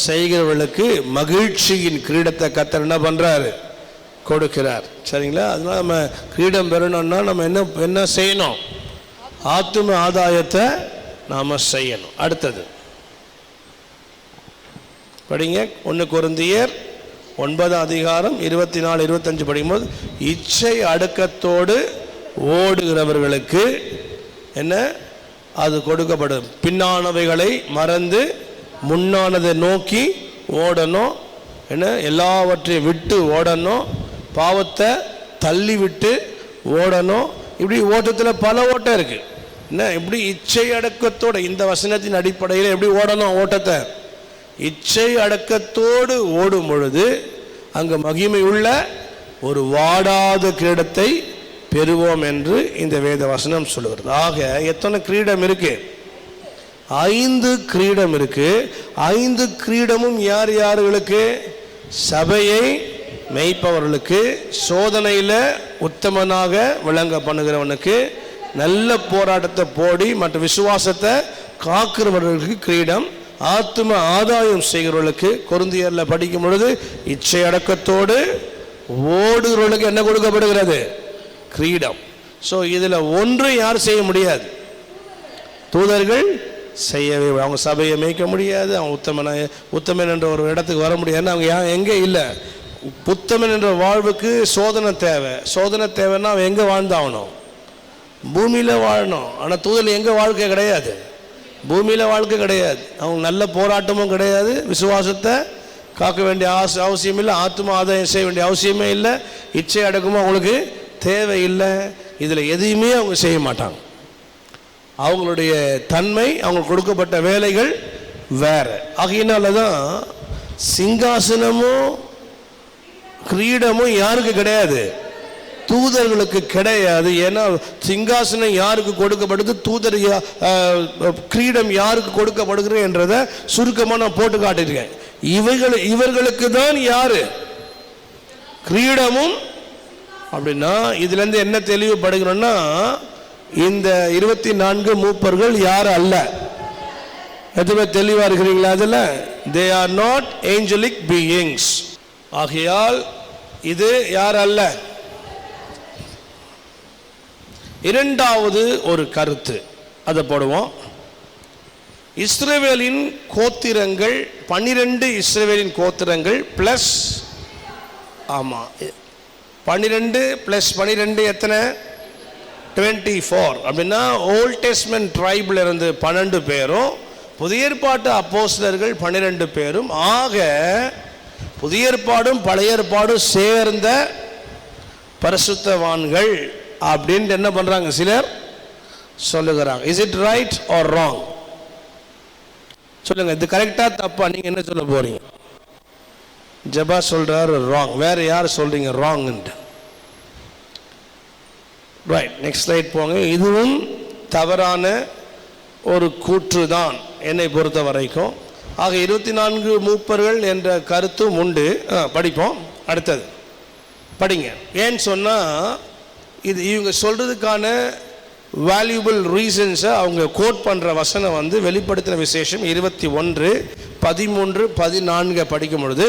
செய்கிறவர்களுக்கு மகிழ்ச்சியின் கிரீடத்தை கர்த்தர் என்ன பண்றாரு? கொடுக்கிறார். சரிங்களா? அதனால நம்ம கிரீடம் பெறணும்னா நம்ம என்ன செய்யணும்? ஆத்தும ஆதாயத்தை நாம செய்யணும். அடுத்தது படிங்க. 1 கொரிந்தியர் 9:24-25 படிக்கும்போது இச்சை அடக்கத்தோடு ஓடுகிறவர்களுக்கு என்ன அது கொடுக்கப்படும். பின்னானவைகளை மறந்து முன்னானதை நோக்கி ஓடணும். என்ன எல்லாவற்றையும் விட்டு ஓடணும். பாவத்தை தள்ளி விட்டு ஓடணும். இப்படி ஓட்டத்தில் பல ஓட்டம் இருக்கு. என்ன இப்படி இச்சை அடக்கத்தோடு இந்த வசனத்தின் அடிப்படையில் எப்படி ஓடணும்? ஓட்டத்தை இச்சை அடக்கத்தோடு ஓடும் பொழுது அங்கு மகிமை உள்ள ஒரு வாடாத கிரீடத்தை பெறுவோம் என்று இந்த வேத வசனம் சொல்லுகிறது. ஆக எத்தனை கிரீடம் இருக்கு? 5 கிரீடம் இருக்கு. 5 கிரீடமும் யார் யார்களுக்கு? சபையை மேய்ப்பவர்களுக்கு, சோதனையில் உத்தமனாக விளங்க பண்ணுகிறவனுக்கு, நல்ல போராட்டத்தை போடி மற்ற விசுவாசத்தை காக்கிறவர்களுக்கு கிரீடம், ஆத்தும ஆதாயம் செய்கிறவர்களுக்கு கொரிந்தியரில் படிக்கும் பொழுது இச்சை அடக்கத்தோடு ஓடுகிறவர்களுக்கு என்ன கொடுக்கப்படுகிறது? கிரீடம். ஸோ இதில் ஒன்று யார் செய்ய முடியாது? தூதர்கள் செய்யவே. அவங்க சபையை மேய்க்க முடியாது. அவங்க உத்தமன் என்ற ஒரு இடத்துக்கு வர முடியாது. அவங்க எங்கே இல்லை? உத்தமன் என்ற வாழ்வுக்கு சோதனை தேவை. சோதனை தேவைன்னா அவன் எங்கே வாழ்ந்தாகணும்? பூமியில் வாழணும். ஆனால் தூதர் எங்கே வாழ்க்கை கிடையாது? பூமியில் வாழ்க்கை கிடையாது. அவங்க நல்ல போராட்டமும் கிடையாது. விசுவாசத்தை காக்க வேண்டிய அவசியம் இல்லை. ஆத்தும ஆதாயம் செய்ய வேண்டிய அவசியமே இல்லை. இச்சை அடக்கமும் அவங்களுக்கு தேவையில்லை. இதில் எதையுமே அவங்க செய்ய மாட்டாங்க. அவங்களுடைய தன்மை, அவங்களுக்கு கொடுக்கப்பட்ட வேலைகள் வேற. ஆகையினால தான் சிங்காசனமும் கிரீடமும் யாருக்கு கிடையாது? தூதர்களுக்கு கிடையாது. ஏன்னா சிங்காசனம் யாருக்கு கொடுக்கப்படுது, தூதர் கிரீடம் யாருக்கு கொடுக்கப்படுகிறது என்றதை சுருக்கமாக நான் போட்டு காட்டியிருக்கேன். இவர்களுக்கு தான் யாரு கிரீடமும். அப்படின்னா இதுல இருந்து என்ன தெளிவுபடுகிறோம்னா இந்த 24 மூப்பர்கள் யாரும் அல்ல. எதுவுமே தெளிவா இருக்கிறீங்களா? அதுல they are not angelic beings. ஆகையால் இது யார் அல்ல. இரண்டாவது ஒரு கருத்து அதை போடுவோம். இஸ்ரவேலின் கோத்திரங்கள் 12 இஸ்ரவேலின் கோத்திரங்கள் பிளஸ் 12 + 12 எத்தனை? 24. அப்படின்னா ஓல்ட் டெஸ்ட்மென்ட் ட்ரைபில் இருந்து 12 பேரும், புதிய ஏற்பாட்டு அப்போஸ்தலர்கள் 12 பேரும். ஆக புதிய ஏற்பாடும் பழைய ஏற்பாடும் சேர்ந்த பரிசுத்தவான்கள் அப்படின்ட்டு என்ன பண்றாங்க சிலர் சொல்லுகிறாங்க. Is it right or wrong? சொல்லுங்க. இது கரெக்டா தப்பா? நீங்க என்ன சொல்ல போறீங்க? ஜபா சொல்றாரு ராங். வேற யார் சொல்றீங்க ராங்? ரைட். நெக்ஸ்ட் ஸ்லைட் போங்க. இதுவும் தவறான ஒரு கூற்று தான் என்னை பொறுத்த வரைக்கும். ஆக 24 மூப்பர்கள் என்ற கருத்தும் உண்டு. படிப்போம். அடுத்தது படிங்க. ஏன்னு சொன்னா இது இவங்க சொல்றதுக்கான வேல்யூபிள் ரீசன்ஸை அவங்க கோட் பண்ற வசனம் வந்து வெளிப்படுத்தின விசேஷம் 21, 13, 14 படிக்கும் பொழுது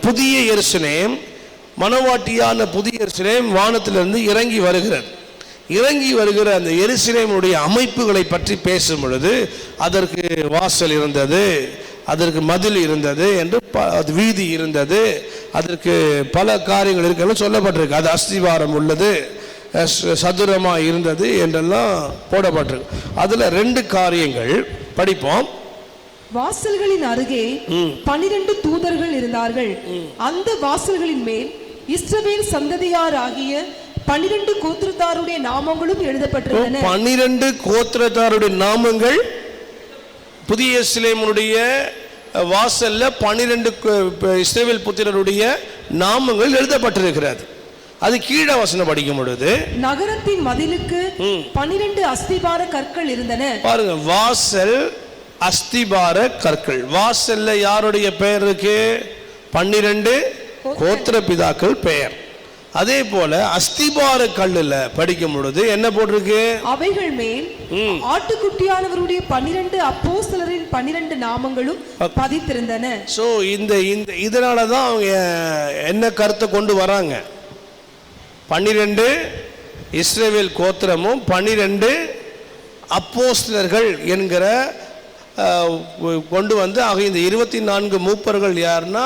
புதிய எருசலேம், மனவாட்டியான புதிய எருசலேம் வானத்திலிருந்து இறங்கி வருகிறது. இறங்கி வருகிற அந்த எருசலேமுடைய அமைப்புகளை பற்றி பேசும் பொழுது அதற்கு வாசல் இருந்தது, அதற்கு மதில் இருந்தது, என்று வீதி இருந்தது, அதற்கு பல காரியங்கள் இருக்குன்னு சொல்லப்பட்டிருக்கு. அது அஸ்திவாரம் உள்ளது, சதுரமாக இருந்தது என்றெல்லாம் போடப்பட்டிருக்கு. அதில் 2 காரியங்கள் படிப்போம். வாசல்களின் அருகே 12 தூதர்கள் இருந்தார்கள். அந்த வாசல்களின் மேல் இஸ்ரவேல் சந்ததியார் ஆகிய 12 கோத்திரத்தாருடைய நாமங்களும் எழுதப்பட்டிருந்தன. 12 கோத்திரத்தாருடைய நாமங்கள் புதிய எருசலேமுடைய வாசல்ல 12 இஸ்ரவேல் புத்திரருடைய நாமங்கள் எழுதப்பட்டிருக்கிறது. அது கீழே வசனம் படிக்கும் பொழுது நகரத்தின் மதிலுக்கு 12 அஸ்திபார கற்கள் இருந்தன. பாருங்க, வாசல் அஸ்திபார கற்கள். வாசல்ல யாருடைய பெயர் இருக்கு? 12 கோத்திர பிதாக்கள் பெயர். அதே போல அஸ்திபார கல்லுல படிக்கும் பொழுது என்ன போட்டிருக்கு? அவைகள் மேல் ஆட்டுக்குட்டியானவருடைய 12 அப்போஸ்தலரின் 12 நாமங்களும் பதித்திருந்தன. சோ இதனாலதான் அவங்க என்ன கருத்தை கொண்டு வராங்க? 12 இஸ்ரவேல் கோத்திரமும் 12 அப்போஸ்தலர்கள் என்கிற கொண்டு வந்து, ஆக இந்த 24 மூப்பர்கள் யாருன்னா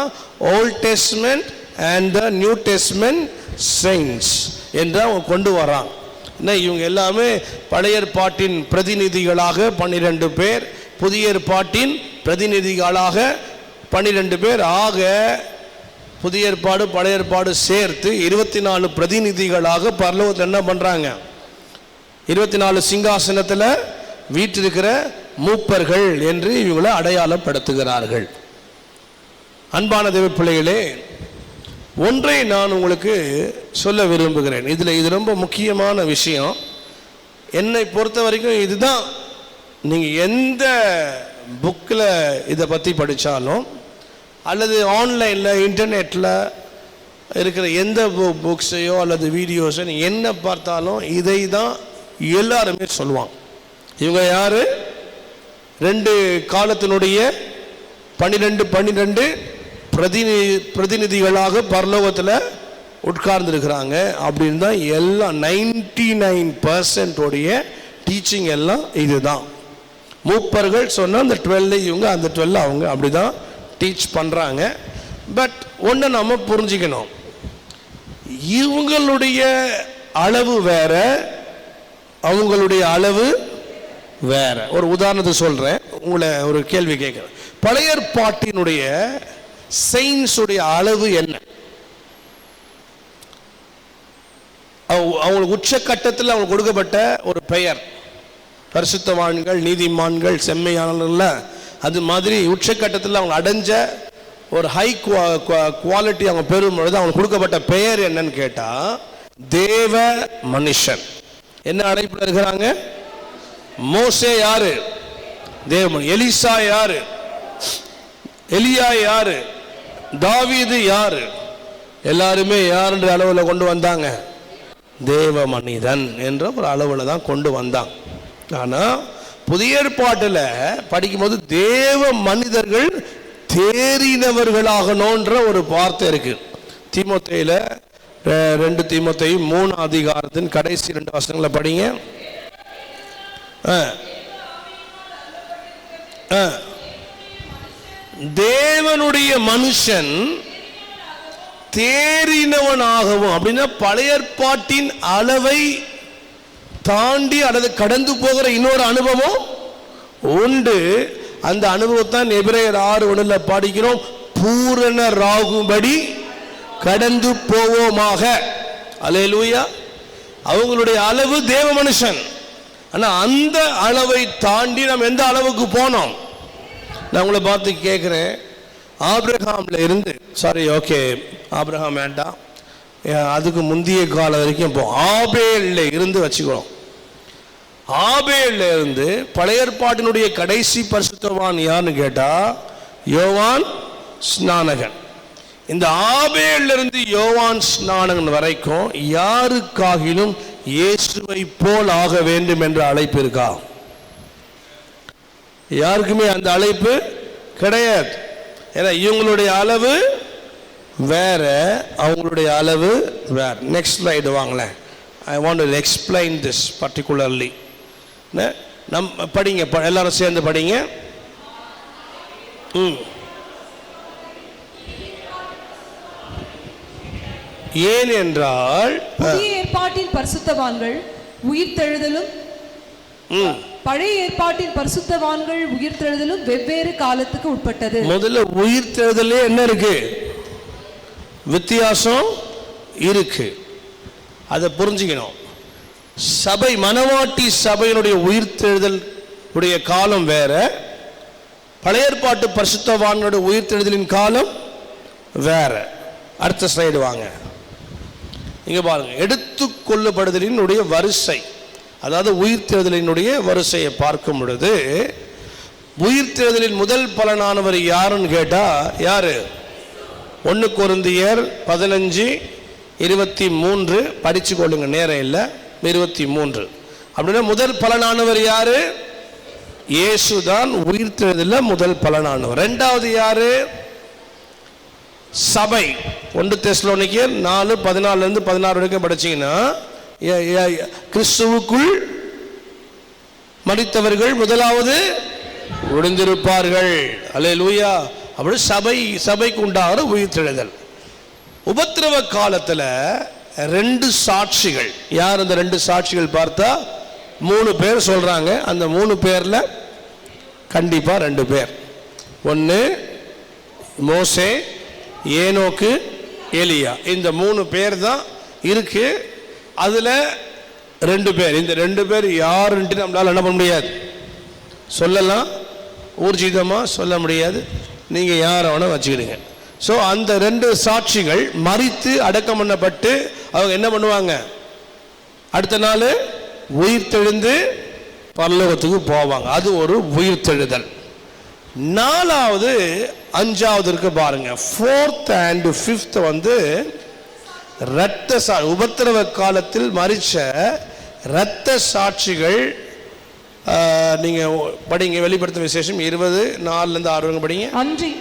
Old Testament and the New Testament saints என்று அவங்க கொண்டு வராங்க. இவங்க எல்லாமே பழைய ஏற்பாட்டின் பிரதிநிதிகளாக 12 பேர், புதிய ஏற்பாட்டின் பிரதிநிதிகளாக 12 பேர். ஆக புதிய ஏற்பாடு பழைய ஏற்பாடு சேர்த்து 24 பிரதிநிதிகளாக பரலோகத்தில் என்ன பண்றாங்க? 24 சிங்காசனத்தில் வீற்றிருக்கிற மூப்பர்கள் என்று இவங்களை அடையாளப்படுத்துகிறார்கள். அன்பான தேவ பிள்ளைகளே, ஒன்றை நான் உங்களுக்கு சொல்ல விரும்புகிறேன். இது ரொம்ப முக்கியமான விஷயம். என்னை பொறுத்த வரைக்கும் இதுதான், நீங்கள் எந்த புக்கில் இதை பற்றி படித்தாலும் அல்லது ஆன்லைனில் இன்டர்நெட்டில் இருக்கிற எந்த புக்ஸையோ அல்லது வீடியோஸோ நீங்கள் என்ன பார்த்தாலும் இதை தான் எல்லாருமே சொல்லுவாங்க. இவங்க யார்? 2 காலத்தினுடைய 12 பிரதிநிதிகளாக பரலோகத்தில் உட்கார்ந்துருக்கிறாங்க அப்படின்னு தான் எல்லாம் 99% உடைய டீச்சிங் எல்லாம் இதுதான். மூப்பர்கள் சொன்னால் அந்த 12 இவங்க, அந்த 12 அவங்க, அப்படி தான் டீச் பண்ணுறாங்க. பட் ஒன்று நம்ம புரிஞ்சுக்கணும், இவங்களுடைய அளவு வேற, அவங்களுடைய அளவு வேற. ஒரு உதாரணத்தை சொல்கிறேன், உங்களை ஒரு கேள்வி கேட்குறேன். பழைய ஏற்பாட்டினுடைய செயின்ஸுடைய அளவு என்ன? அவங்களுக்கு உச்சக்கட்டத்தில் அவங்களுக்கு கொடுக்கப்பட்ட ஒரு பெயர், பரிசுத்தவான்கள், நீதிமான்கள், செம்மையானவர்கள். அது மாதிரி உச்சக்கட்டத்தில் அவங்க அடைஞ்ச ஒரு ஹை குவாலிட்டி அவங்க பெறும் பொழுது அவங்களுக்கு கொடுக்கப்பட்ட பெயர் என்னன்னு கேட்டால் தேவ மனுஷன். என்ன அழைப்பில் இருக்கிறாங்க? மோசே யாரு? தேவன். எலிசா யாரு? எலியா யாரு? தாவீது யாரு? எல்லாருமே யாருன்ற அளவில் கொண்டு வந்தாங்க? தேவ மனிதன் என்ற ஒரு அளவில் தான் கொண்டு வந்தாங்க. ஆனால் புதிய ஏற்பாட்டில் படிக்கும்போது தேவ மனிதர்கள் தேறினவர்களாகணுன்ற ஒரு வார்த்தை இருக்கு. தீமோத்தேயுல 2 தீமோத்தேயு 3 அதிகாரத்தின் கடைசி 2 வசனங்களை படிங்க. தேவனுடைய மனுஷன் தேறினவனாகவும், அப்படின்னா பழைய ஏற்பாட்டின் அளவை தாண்டி அல்லது கடந்து போகிற இன்னொரு அனுபவம் உண்டு. அந்த அனுபவத்தான் எபிரேயர் 6:1 பாடிக்கிறோம், பூரணராகும்படி கடந்து போவோமாக. அல்லேலூயா. அவங்களுடைய அளவு தேவ மனுஷன். ஆனா அந்த அளவை தாண்டி நாம் எந்த அளவுக்கு போனோம்? நான் உங்களை பார்த்து கேட்கிறேன், ஆபிரகாம்ல இருந்து, ஆபிரகாம் வேண்டாம், அதுக்கு முந்தைய காலம் வரைக்கும் இப்போ ஆபேல்ல இருந்து வச்சுக்கிறோம். ஆபேல்ல இருந்து பழைய ஏற்பாட்டினுடைய கடைசி பரிசுத்தவான் யாருன்னு கேட்டா யோவான் ஸ்நானகன். இந்த ஆபேல்ல இருந்து யோவான் ஸ்நானகன் வரைக்கும் யாருக்காகிலும் இயேசுவை போல் ஆக வேண்டும் என்ற அழைப்பு இருக்கா? யாருக்குமே அந்த அழைப்பு கிடையாது. ஏன்னா இவங்களுடைய அளவு வேற, அவங்களுடைய அளவு வேற. நெக்ஸ்ட் ஸ்லைடு வாங்களேன். I want to explain this particularly. படிங்க, எல்லாரும் சேர்ந்து படிங்க. ஏன் என்றால் புதிய ஏற்பாட்டின் பரிசுத்தவான்கள் உயிர்த்தெழுதலும் பழைய ஏற்பாட்டின் பரிசுத்தவான்கள் உயிர்த்தெழுதலும் வெவ்வேறு காலத்துக்கு உட்பட்டது. முதல்ல உயிர்த்தெழுதலே என்ன இருக்கு? வித்தியாசம் இருக்கு. அதை புரிஞ்சுக்கணும். சபை, மனவாட்டி சபையினுடைய உயிர்த்தெழுதல் உடைய காலம் வேற, பழைய ஏற்பாட்டு பரிசுத்தவான்களுடைய உயிர்த்தெழுதலின் காலம் வேற. அடுத்த ஸ்லைடு வாங்க. இங்க பாருங்க, எடுத்துக்கொள்ளப்படுதலினுடைய வரிசை, அதாவது உயிர்த்தெழுதலினுடைய வரிசையை பார்க்கும் பொழுது உயிர்த்தெழுதலின் முதல் பலனானவர் யாருன்னு கேட்டா யாரு? 1 கொரிந்தியர் 15:23 படிச்சு கொள்ளுங்க, நேரம் இல்லை. 23 அப்படின்னா முதல் பலனானவர் யாரு? இயேசுதான் உயிர்த்தெழுதலில் முதல் பலனானவர். இரண்டாவது யாரு? சபை. 1 தெசலோனிக்கேயர் 4:14-16 வரைக்கும் படிச்சீங்கன்னா கிறிஸ்துவுக்குள் மரித்தவர்கள் முதலாவது விழுந்திருப்பார்கள். அல்லேலூயா. அப்படி சபைக்கு உண்டாகிற உயிர்த்தெழுதல். உபத்திரவ காலத்துல 2 சாட்சிகள். யார் அந்த 2 சாட்சிகள் பார்த்தா 3 பேர் சொல்றாங்க. அந்த 3 பேர்ல கண்டிப்பா 2 பேர். ஒன்னு மோசே, ஏனோக்கு, எலியா. இந்த 3 பேர் தான் இருக்கு. அதுல 2 பேர், இந்த 2 பேர் யாருன்ட்டு நம்மளால என்ன பண்ண முடியாது, சொல்லலாம், ஊர்ஜிதமா சொல்ல முடியாது. நீங்க யார வேணா வச்சுக்கிடுங்க. ஸோ அந்த 2 சாட்சிகள் மரித்து அடக்கம் பண்ணப்பட்டு அவங்க என்ன பண்ணுவாங்க? அடுத்த நாள் உயிர்த்தெழுந்து பரலோகத்துக்கு போவாங்க. அது ஒரு உயிர்த்தெழுதல். 4வது 5வது இருக்கு பாருங்க. 4th and 5th வந்து இரத்த உபத்திரவ காலத்தில் மரிச்ச இரத்த சாட்சிகள். நீங்க படிங்க, வெளிப்படுத்தும் விசேஷம் 20:4-6 படிங்க. அன்றி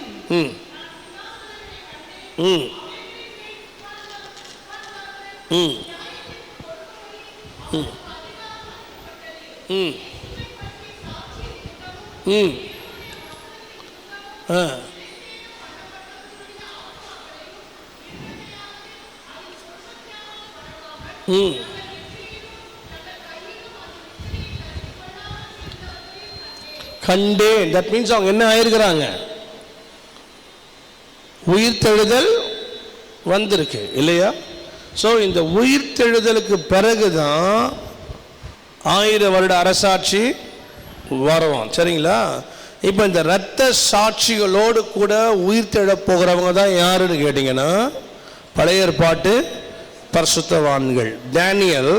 கண்டேன். தட் மீன்ஸ் அவங்க என்ன ஆயிருக்கிறாங்க? உயிர்த்தெழுதல் வந்திருக்கு இல்லையா? ஸோ இந்த உயிர்த்தெழுதலுக்கு பிறகுதான் 1000 வருட அரசாட்சி வரும். சரிங்களா? இப்போ இந்த இரத்த சாட்சிகளோடு கூட உயிர்த்தெழ போகிறவங்க தான் யாருன்னு கேட்டீங்கன்னா பழைய ஏற்பாட்டு பரிசுத்தவான்கள். Daniel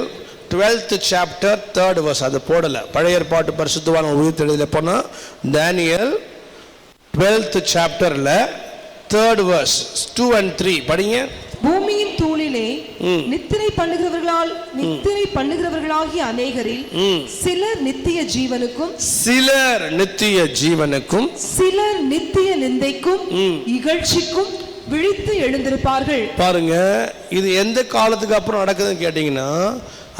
12th chapter 3rd verse. அது போடல. பழைய ஏற்பாட்டு பரிசுத்தவான் உயிர்த்தெழுதல போனா Daniel 12th chapterல 3rd verse 2 and 3 படிங்க. பூமியின் தூளிலே நித்திரை பண்ணுகிறவர்களாகிய அநேகரில் சிலர் நித்திய ஜீவனுக்கும் சிலர் நித்திய நிந்தைக்கும் இகழ்ச்சிக்கும் விழித்து எழுந்திருப்பார்கள். பாருங்க, இது எந்த காலத்துக்கு அப்புறம் நடக்குதுன்னு கேட்டீங்கன்னா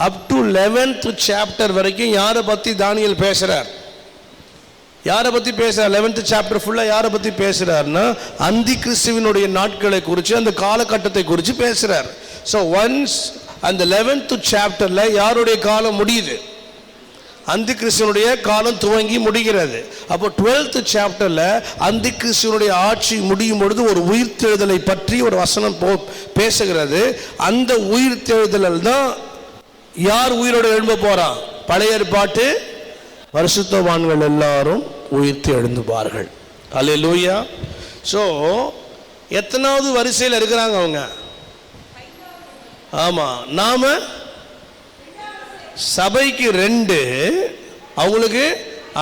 அப் டு 11th chapter வரைக்கும் யாரை பத்தி தானியேல் பேசுறார்? யாரை பத்தி பேசுறார்? 11th chapter ஃபுல்லா யாரை பத்தி பேசுறாருன்னா அந்தி கிறிஸ்துவினுடைய நாட்களை குறித்து, அந்த காலகட்டத்தை குறித்து பேசுறார். ஸோ ஒன்ஸ் அந்த 11th chapterல யாருடைய காலம் முடியுது? அந்தி கிறிஸ்துவனுடைய காலம் துவங்கி முடிகிறது. அப்போ 12th chapterல அந்தி கிறிஸ்துவனுடைய ஆட்சி முடியும் பொழுது ஒரு உயிர்த்தெழுதலை பற்றி ஒரு வசனம் பேசுகிறது. அந்த உயிர்த்தெழுதல் தான் யார் உயிரோடு எழும்ப போறான்? பழைய ஏற்பாட்டு பரிசுத்தவான்கள் எல்லாரும் உயிர்த்து எழுந்துவார்கள். அல்லேலூயா. ஸோ எத்தனாவது வரிசையில் இருக்கிறாங்க அவங்க? ஆமா, நாம சபைக்கு 2, அவங்களுக்கு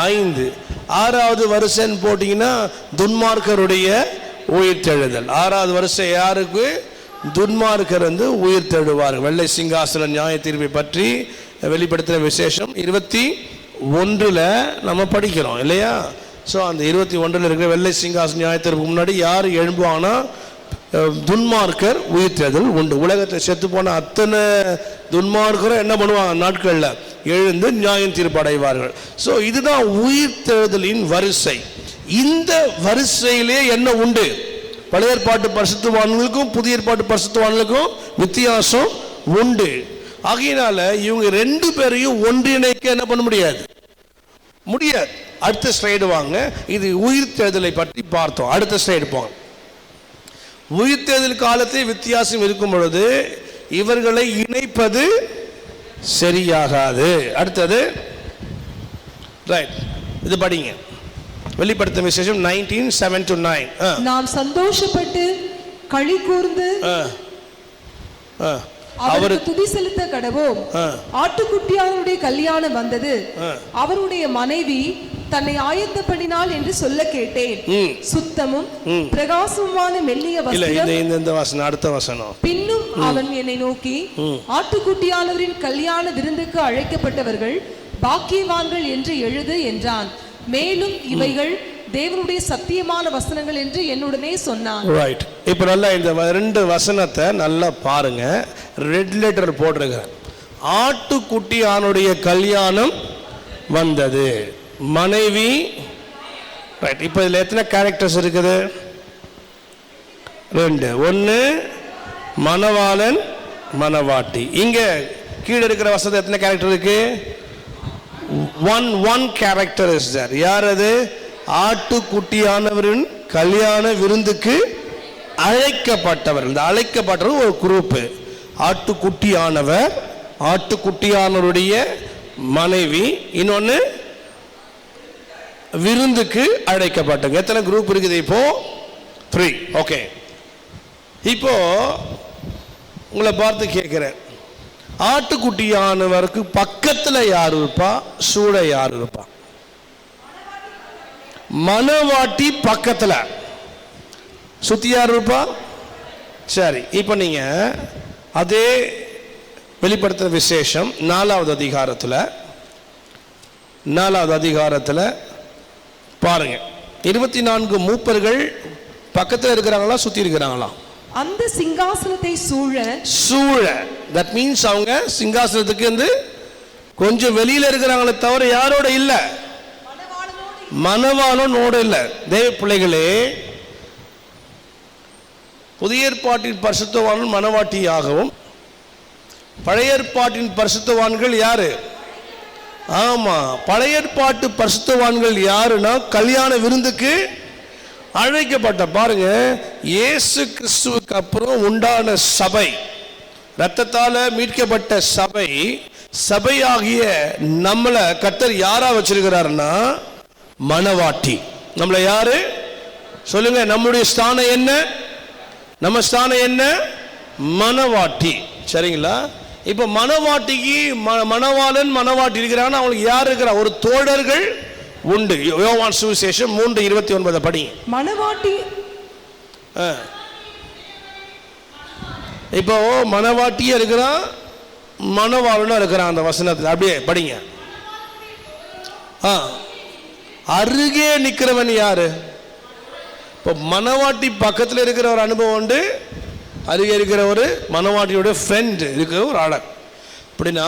5. 6வது வரிசைன்னு போட்டீங்கன்னா துன்மார்க்கருடைய உயிர்த்தெழுதல். 6வது வரிசை யாருக்கு? துன்மார்க்கர் வந்து உயிர்த்தெழுவார்கள். வெள்ளை சிங்காசன நியாய தீர்ப்பை பற்றி வெளிப்படுத்தின விசேஷம் 21 நம்ம படிக்கிறோம் இல்லையா? ஸோ அந்த 21 இருக்கிற வெள்ளை சிங்காசன நியாய தீர்ப்புக்கு முன்னாடி யார் எழும்புவாங்கன்னா துன்மார்க்கர் உயிர்த்தெழுதல் உண்டு. உலகத்தில் செத்து போன அத்தனை துன்மார்க்கரும் என்ன பண்ணுவாங்க நாட்களில் எழுந்து நியாயம் தீர்ப்படைவார்கள். ஸோ இதுதான் உயிர்த்தெழுதலின் வரிசை. இந்த வரிசையிலே என்ன உண்டு? பழைய ஏற்பாட்டு பரிசுத்தவான்களுக்கும் புதிய ஏற்பாட்டு பரிசுத்தவான்களுக்கும் வித்தியாசம் உண்டு. ஆகையினால இவங்க ரெண்டு பேரையும் ஒன்றிணைக்க என்ன பண்ண முடியாது. அடுத்த ஸ்லைடு வாங்க. இது உயிர்த்தெழுதலை பற்றி பார்த்தோம். அடுத்த ஸ்லைடு போங்க. உயிர்த்தெழுதல் காலத்தில் வித்தியாசம் இருக்கும் பொழுது இவர்களை இணைப்பது சரியாகாது. அடுத்தது ரைட், இது படிங்க. வெளிப்படுத்தும் விசேஷம் 19:7-9. நாம் சந்தோஷப்பட்டு களி கூர்ந்து அவருக்கு துதி செலுத்த கடவோம். ஆட்டுக்குட்டியானுடைய கல்யாணம் வந்தது, அவருடைய மனைவி தன்னை ஆயத்த பண்ணினாள் என்று சொல்ல கேட்டேன். சுத்தமும் பிரகாசமான மெல்லிய வஸ்திரம். அடுத்த வசனம். பின்னும் அவன் என்னை நோக்கி, ஆட்டுக்குட்டியானவரின் கல்யாண விருந்துக்கு அழைக்கப்பட்டவர்கள் பாக்கியவான்கள் என்று எழுது என்றான். மேலும் இவைகள் தேவனுடைய சத்தியமான வசனங்கள் என்று என்னுடனே சொன்னான். ரைட், இப்போ நல்லா இந்த ரெண்டு வசனத்தை நல்லா பாருங்க. ரெட் லெட்டர் போட்டிருக்கிறேன். ஆட்டுக்குட்டியானுடைய கல்யாணம் வந்தது, மனைவி. ரைட், இப்போ இதில் எத்தனை கேரக்டர்ஸ் இருக்குது? ரெண்டு. ஒன்று மணவாளன், மணவாட்டி. இங்கே கீழே இருக்கிற வசனத்தை எத்தனை கேரக்டர் இருக்கு? One character is there. யார் அது? ஆட்டுக்குட்டியானவரின் கல்யாண விருந்துக்கு அழைக்கப்பட்டவர். இந்த அழைக்கப்பட்டவர் ஒரு குரூப். ஆட்டுக்குட்டியானவர், ஆட்டுக்குட்டியானவருடைய மனைவி, இன்னொன்று விருந்துக்கு அழைக்கப்பட்டவங்க. எத்தனை குரூப் இருக்குது இப்போ? 3. ஓகே, இப்போ உங்களை பார்த்து கேட்கிறேன், ஆட்டுக்குட்டியானவருக்கு பக்கத்தில் யார் இருப்பா? சூழ யார் இருப்பா? மணவாட்டி பக்கத்தில், சுத்தி யார் இருப்பா? சரி, இப்போ நீங்க அதே வெளிப்படுத்துற விசேஷம் 4வது அதிகாரத்தில் பாருங்க. 24 மூப்பர்கள் பக்கத்தில் இருக்கிறாங்களா, சுத்தி இருக்கிறாங்களா? அந்த சிங்காசனத்தை சூழ தட் மீன்ஸ் அவங்க சிங்காசனத்துக்கு வந்து கொஞ்சம் வெளியில இருக்கிறாங்களே தவிர யாரோட இல்ல? மணவாளனோட இல்ல. தேவ பிள்ளைகளே, புதிய ஏற்பாட்டின் பரிசுத்தவான்கள் மணவாட்டியாகவும், பழைய ஏற்பாட்டின் பரிசுத்தவான்கள் யாரு? ஆமா, பழைய ஏற்பாட்டு பரிசுத்தவான்கள் யாருன்னா கல்யாண விருந்துக்கு அழைக்கப்பட்ட. பாருங்க, இயேசு கிறிஸ்துவுக்கு அப்புறம் உண்டான சபை, இரத்தத்தால மீட்கப்பட்ட சபை, சபையாகிய நம்மளை கர்த்தர் யாரா வச்சிருக்கிறாருன்னா மணவாட்டி. நம்மளை யாரு சொல்லுங்க? நம்முடைய ஸ்தானம் என்ன? நம்ம ஸ்தானம் என்ன? மணவாட்டி. சரிங்களா? இப்ப மணவாட்டிக்கு மணவாளன் மணவாட்டி இருக்கிறாங்கன்னா அவங்களுக்கு யார் இருக்கிறா? ஒரு தோழர்கள் உண்டு. யோவான் சுவிசேஷம் 3:29 படி. மணவாட்டி இப்போ மணவாட்டியா இருக்கிறான், மணவாளனும் இருக்கிறான். அந்த வசனத்தில் அப்படியே படிங்க. அருகே நிற்கிறவன் யாரு? இப்போ மணவாட்டி பக்கத்தில் இருக்கிற ஒரு அனுபவம் உண்டு, அருகே இருக்கிற ஒரு மணவாட்டியோட ஃப்ரெண்ட் இருக்கிற ஒரு ஆளர். அப்படின்னா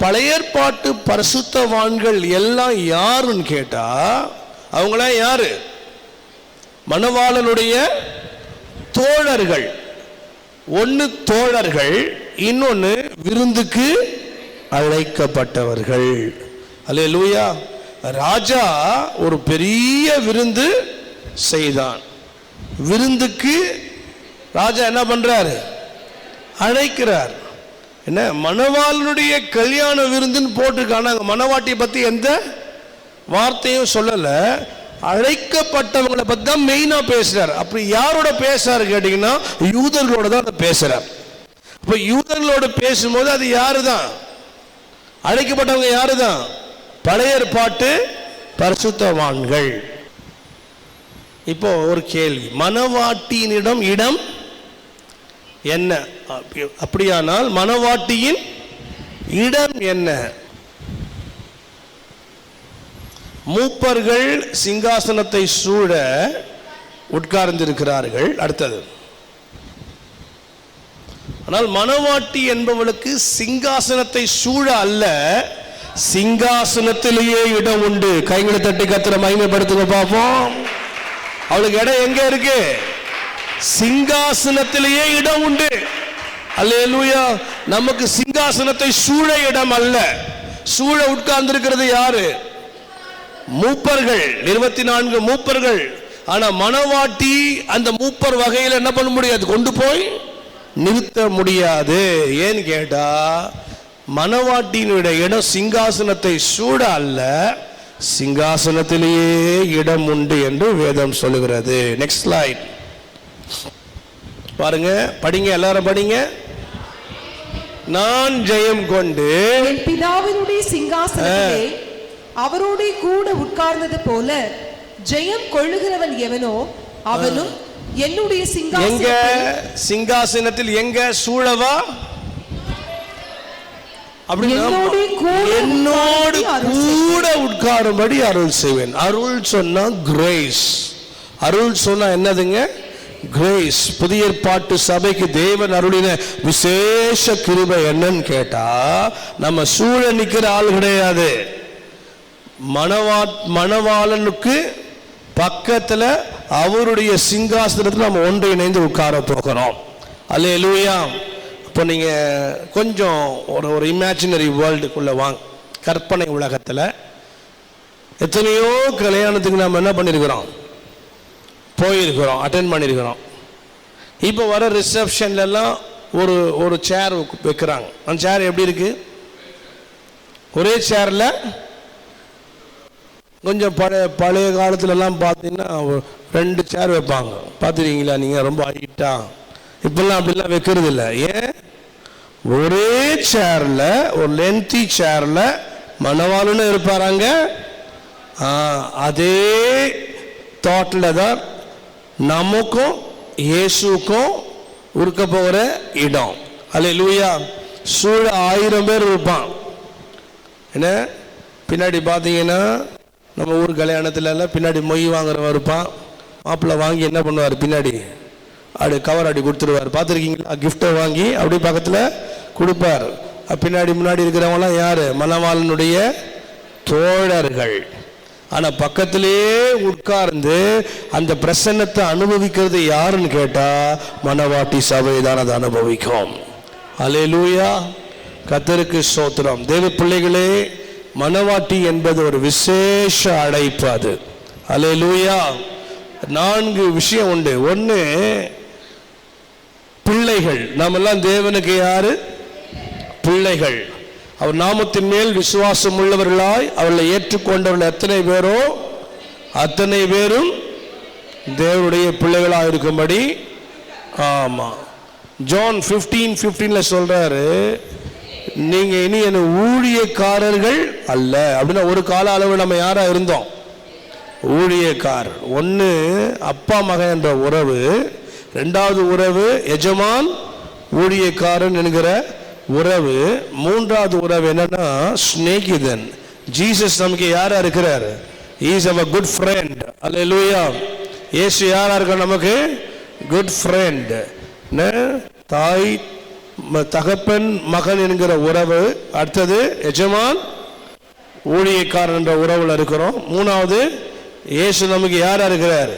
பழைய ஏற்பாட்டு பரிசுத்தவான்கள் எல்லாம் யாருன்னு கேட்டா அவங்களாம் யாரு? மணவாளனுடைய தோழர்கள். ஒன்னு தோழர்கள், இன்னொன்னு விருந்துக்கு அழைக்கப்பட்டவர்கள். அல்லேலூயா. ராஜா ஒரு பெரிய விருந்து செய்தான். விருந்துக்கு ராஜா என்ன பண்றாரு? அழைக்கிறார். என்ன? மணவாளனுடைய கல்யாண விருந்துன்னு போட்டிருக்காங்க. மணவாட்டியை பத்தி எந்த வார்த்தையும் சொல்லல. அழைக்கப்பட்டவங்களை பத்தி தான் மெயினா பேசுறார். அப்படி யாரோட பேசுறாரு கேட்டீங்கன்னா யூதர்களோட தான் பேசுறார். இப்ப யூதர்களோட பேசும்போது அது யாரு தான்? அழைக்கப்பட்டவங்க யாரு தான்? பழைய ஏற்பாட்டு பரிசுத்தவான்கள். இப்போ ஒரு கேள்வி, மணவாட்டியினிடம் இடம் என்ன? அப்படியானால் மணவாட்டியின் இடம் என்ன? மூப்பர்கள் சிங்காசனத்தை சூழ உட்கார்ந்திருக்கிறார்கள். அடுத்தது ஆனால் மணவாட்டி என்பவளுக்கு சிங்காசனத்தை சூழ அல்ல, சிங்காசனத்திலேயே இடம் உண்டு. கைகளை தட்டி கர்த்தரை மகிமைப்படுத்துங்க பார்ப்போம். அவளுக்கு இடம் எங்க இருக்கு? சிங்காசனத்திலேயே இடம் உண்டு. அல்லேலூயா. நமக்கு சிங்காசனத்தை சூழ இடம் அல்ல. சூழ உட்கார்ந்து இருக்கிறது யாரு? மூப்பர்கள், 24 மூப்பர்கள். ஆனா மணவாட்டி அந்த மூப்பர் வகையில் என்ன பண்ண முடியாது, கொண்டு போய் நிறுத்த முடியாது. ஏன்னு கேட்டா மணவாட்டியினுடைய இடம் சிங்காசனத்தை சூட அல்ல, சிங்காசனத்திலேயே இடம் உண்டு என்று வேதம் சொல்லுகிறது. நெக்ஸ்ட் ஸ்லைட் பாருங்க, படிங்க, எல்லாரும் படிங்க. நான் ஜெயம் கொண்டு என் பிதாவினுடைய சிங்காசனத்திலே அவரோடு கூட உட்கார்ந்தது போல ஜெயம் கொள்ளுகிறவன் எவனோ அவனும் என்னுடைய சிங்காசனத்தில் எங்க சூழவா? என்னோடு கூட உட்காரும்படி அருள் செய்வேன். அருள் சொன்னா கிரேஸ். அருள் சொன்னா என்னதுங்க? கிரேஸ். புதிய ஏற்பாட்டு சபைக்கு தேவன் அருளின விசேஷ கிருபை என்னன்னு கேட்டா, நம்ம சூழ நிக்கிற ஆள் கிடையாது. மணவாளனுக்கு பக்கத்துல அவருடைய சிங்காசனத்தில் நம்ம ஒன்று இணைந்து உட்கார போகிறோம். அல்லேலூயா. இப்போ நீங்க கொஞ்சம் ஒரு இமேஜினரி வேர்ல்டுக்குள்ள வாங்க. கற்பனை உலகத்துல எத்தனையோ கல்யாணத்துக்கு நம்ம என்ன பண்ணிருக்கிறோம், போயிருக்கிறோம், அட்டென்ட் பண்ணியிருக்கிறோம். இப்போ வர ரிசப்ஷன்ல எல்லாம் ஒரு சேர் வைக்கிறாங்க. அந்த சேர் எப்படி இருக்கு? ஒரே சேர்ல கொஞ்சம் பழைய காலத்துல எல்லாம் பார்த்தீங்கன்னா 2 சேர் வைப்பாங்க. பார்த்துருக்கீங்களா நீங்க? ரொம்ப ஹைட்டா. இப்பெல்லாம் அப்படிலாம் வைக்கிறது இல்லை. ஏன்? ஒரே சேர்ல, ஒரு லென்த்தி சேர்ல மணவாளன்னு இருப்பாராங்க. அதே தாட்ல தான் நமக்கும் இயேசுக்கும் இருக்க போகிற இடம். அல்லேலூயா. சூழ 1000 பேர் இருப்பான். என்ன பின்னாடி பார்த்தீங்கன்னா நம்ம ஊர் கல்யாணத்துல எல்லாம் பின்னாடி மொய் வாங்குறவன் இருப்பான். மாப்பிள்ளை வாங்கி என்ன பண்ணுவார், பின்னாடி அப்படி கவர் அடி கொடுத்துருவார். பார்த்துருக்கீங்களா? கிஃப்டை வாங்கி அப்படி பக்கத்தில் கொடுப்பார். பின்னாடி முன்னாடி இருக்கிறவங்களாம் யாரு? மணவாளனுடைய தோழர்கள். ஆனா பக்கத்திலேயே உட்கார்ந்து அந்த பிரசன்னத்தை அனுபவிக்கிறது யாருன்னு கேட்டா மணவாட்டி சபை தான் அதை அனுபவிக்கும். அல்லேலூயா. கர்த்தருக்கு ஸ்தோத்திரம். தேவ பிள்ளைகளே, மணவாட்டி என்பது ஒரு விசேஷ அழைப்பு. அது அல்லேலூயா. 4 விஷயம் உண்டு. 1, பிள்ளைகள். நாமெல்லாம் தேவனுக்கு யாரு? பிள்ளைகள். அவர் நாமத்தின் மேல் விசுவாசம் உள்ளவர்களாய் அவர்களை ஏற்றுக்கொண்டவர்கள் எத்தனை பேரோ அத்தனை பேரும் தேவனுடைய பிள்ளைகளாக இருக்கும்படி. ஆமா, ஜான் 15:15 சொல்றாரு, நீங்க இனி என்ன ஊழியக்காரர்கள் அல்ல. அப்படின்னா ஒரு கால அளவு நம்ம யாரா இருந்தோம்? ஊழியக்காரர். 1 அப்பா மகன் என்ற உறவு. 2வது உறவு எஜமான் ஊழியக்காரன் என்கிற உறவு. 3வது உறவு என்னன்னா ஸ்நேகிதன். ஜீசஸ் நமக்கு யாரா இருக்கிறார்? He is our good friend. அல்லேலூயா. இயேசு யாரா இருக்கார் நமக்கு? Good friend. தாய் தகப்பன் மகன் என்கிற உறவு. அடுத்தது எஜமான் ஊழியக்காரன் என்ற உறவுல இருக்கிறோம். 3வது இயேசு நமக்கு யாரா இருக்கிறார்?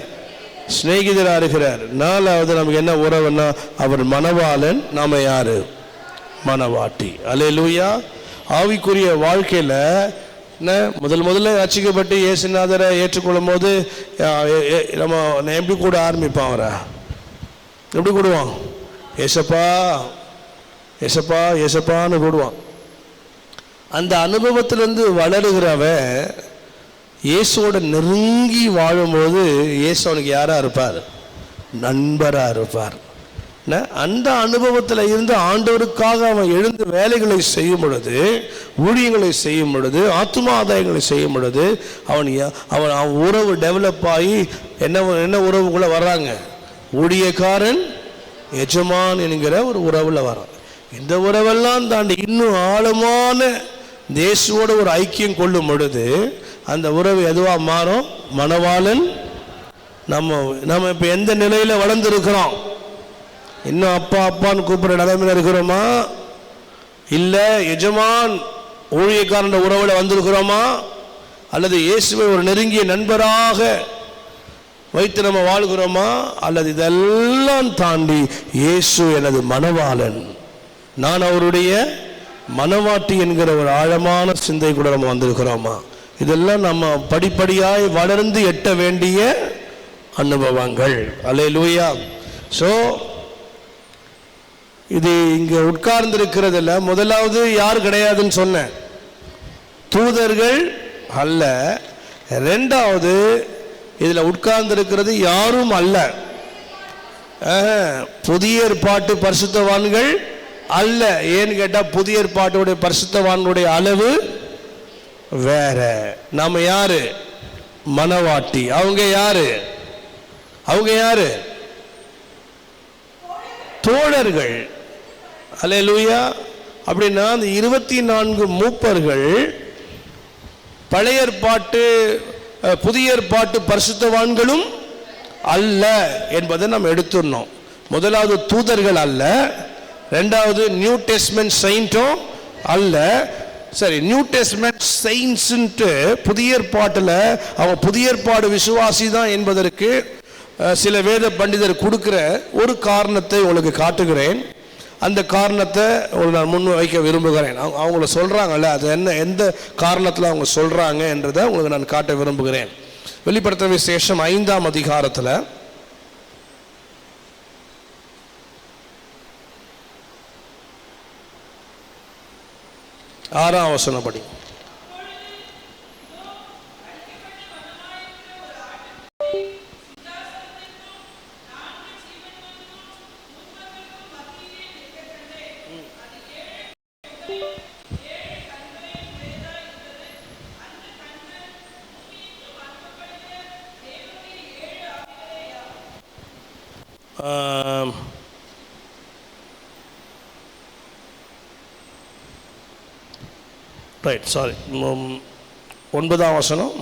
சிநேகிதரா இருக்கிறார். 4வது நமக்கு என்ன உறவுன்னா அவர் மணவாளன், நாம யாரு? மணவாட்டி. அல்லேலூயா. ஆவிக்குரிய வாழ்க்கையில முதல்ல ரட்சிக்கப்பட்டு இயேசுநாதரை ஏற்றுக்கொள்ளும் போது நம்ம எப்படி கூட ஆரம்பிப்பான்? அவரை எப்படி கூடுவான்? ஏசப்பா ஏசப்பா ஏசப்பான்னு கூடுவான். அந்த அனுபவத்திலிருந்து வளருகிறவன் இயேசுவோட நெருங்கி வாழும்போது இயேசு அவனுக்கு யாரா இருப்பார்? நண்பரா இருப்பார். அந்த அனுபவத்தில் இருந்து ஆண்டவருக்காக அவன் எழுந்து வேலைகளை செய்யும் பொழுது, ஊழியங்களை செய்யும் பொழுது, ஆத்தும ஆதாயங்களை செய்யும் பொழுது அவன் உறவு டெவலப் ஆகி என்ன உறவுக்குள்ள வர்றாங்க? ஊழியக்காரன் எஜமான் என்கிற ஒரு உறவுல வரான். இந்த உறவெல்லாம் தாண்டி இன்னும் ஆழமான தேசுவோட ஒரு ஐக்கியம் கொள்ளும் பொழுது அந்த உறவு எதுவா மாறும்? மணவாளன். நம்ம இப்ப எந்த நிலையில வளர்ந்துருக்கிறோம்? இன்னும் அப்பா அப்பான்னு கூப்பிடுற நிலைமையில இருக்கிறோமா? இல்ல எஜமான் ஊழியக்காரன் உறவுல வந்திருக்கிறோமா? அல்லது இயேசுவை ஒரு நெருங்கிய நண்பராக வைத்து நம்ம வாழ்கிறோமா? அல்லது இதெல்லாம் தாண்டி இயேசு எனது மணவாளன், நான் அவருடைய மணவாட்டி என்கிற ஒரு ஆழமான சிந்தை கூட நம்ம வந்திருக்கிறோமா? இதெல்லாம் நம்ம படிப்படியாய் வளர்ந்து எட்ட வேண்டிய அனுபவங்கள். அல்லேலூயா. ஸோ இது இங்க உட்கார்ந்து இருக்கிறதுல முதலாவது யார் கிடையாதுன்னு சொன்னேன், தூதர்கள் அல்ல. ரெண்டாவது இதுல உட்கார்ந்து இருக்கிறது யாரும் அல்ல, புதிய ஏற்பாட்டு பரிசுத்தவான்கள் அல்ல. ஏன்னு கேட்டா புதிய ஏற்பாட்டுடைய பரிசுத்தவான்களுடைய அளவு வேற. நாம யாரு? மணவாட்டி. அவங்க யாரு? அவங்க யாரு? தோழர்கள். அல்லேலூயா. அப்படின்னா அந்த 24 மூப்பர்கள் பழைய ஏற்பாட்டு புதிய ஏற்பாட்டு பரிசுத்தவான்களும் அல்ல என்பதை நம்ம எடுத்துடணும். முதலாவது தூதர்கள் அல்ல, ரெண்டாவது நியூ டெஸ்ட்மென்ட் செயின்ட்டும் அல்ல. சரி, நியூ டெஸ்ட்மென்ட் செயின்ட்ஸ்ன்ட்டு புதிய ஏற்பாட்டில் அவங்க புதிய ஏற்பாடு விசுவாசி தான் என்பதற்கு சில வேத பண்டிதர் கொடுக்கிற ஒரு காரணத்தை உங்களுக்கு காட்டுகிறேன். அந்த காரணத்தை நான் முன் வைக்க விரும்புகிறேன். அவங்கள சொல்கிறாங்கல்ல, அது என்ன, எந்த காரணத்தில் அவங்க சொல்கிறாங்க என்றதை உங்களுக்கு நான் காட்ட விரும்புகிறேன். வெளிப்படுத்தின விசேஷம் 5ஆம் அதிகாரத்தில் 6ஆம் வசனப்படி. ரைட், சாரி, 9ஆம் வசனம்,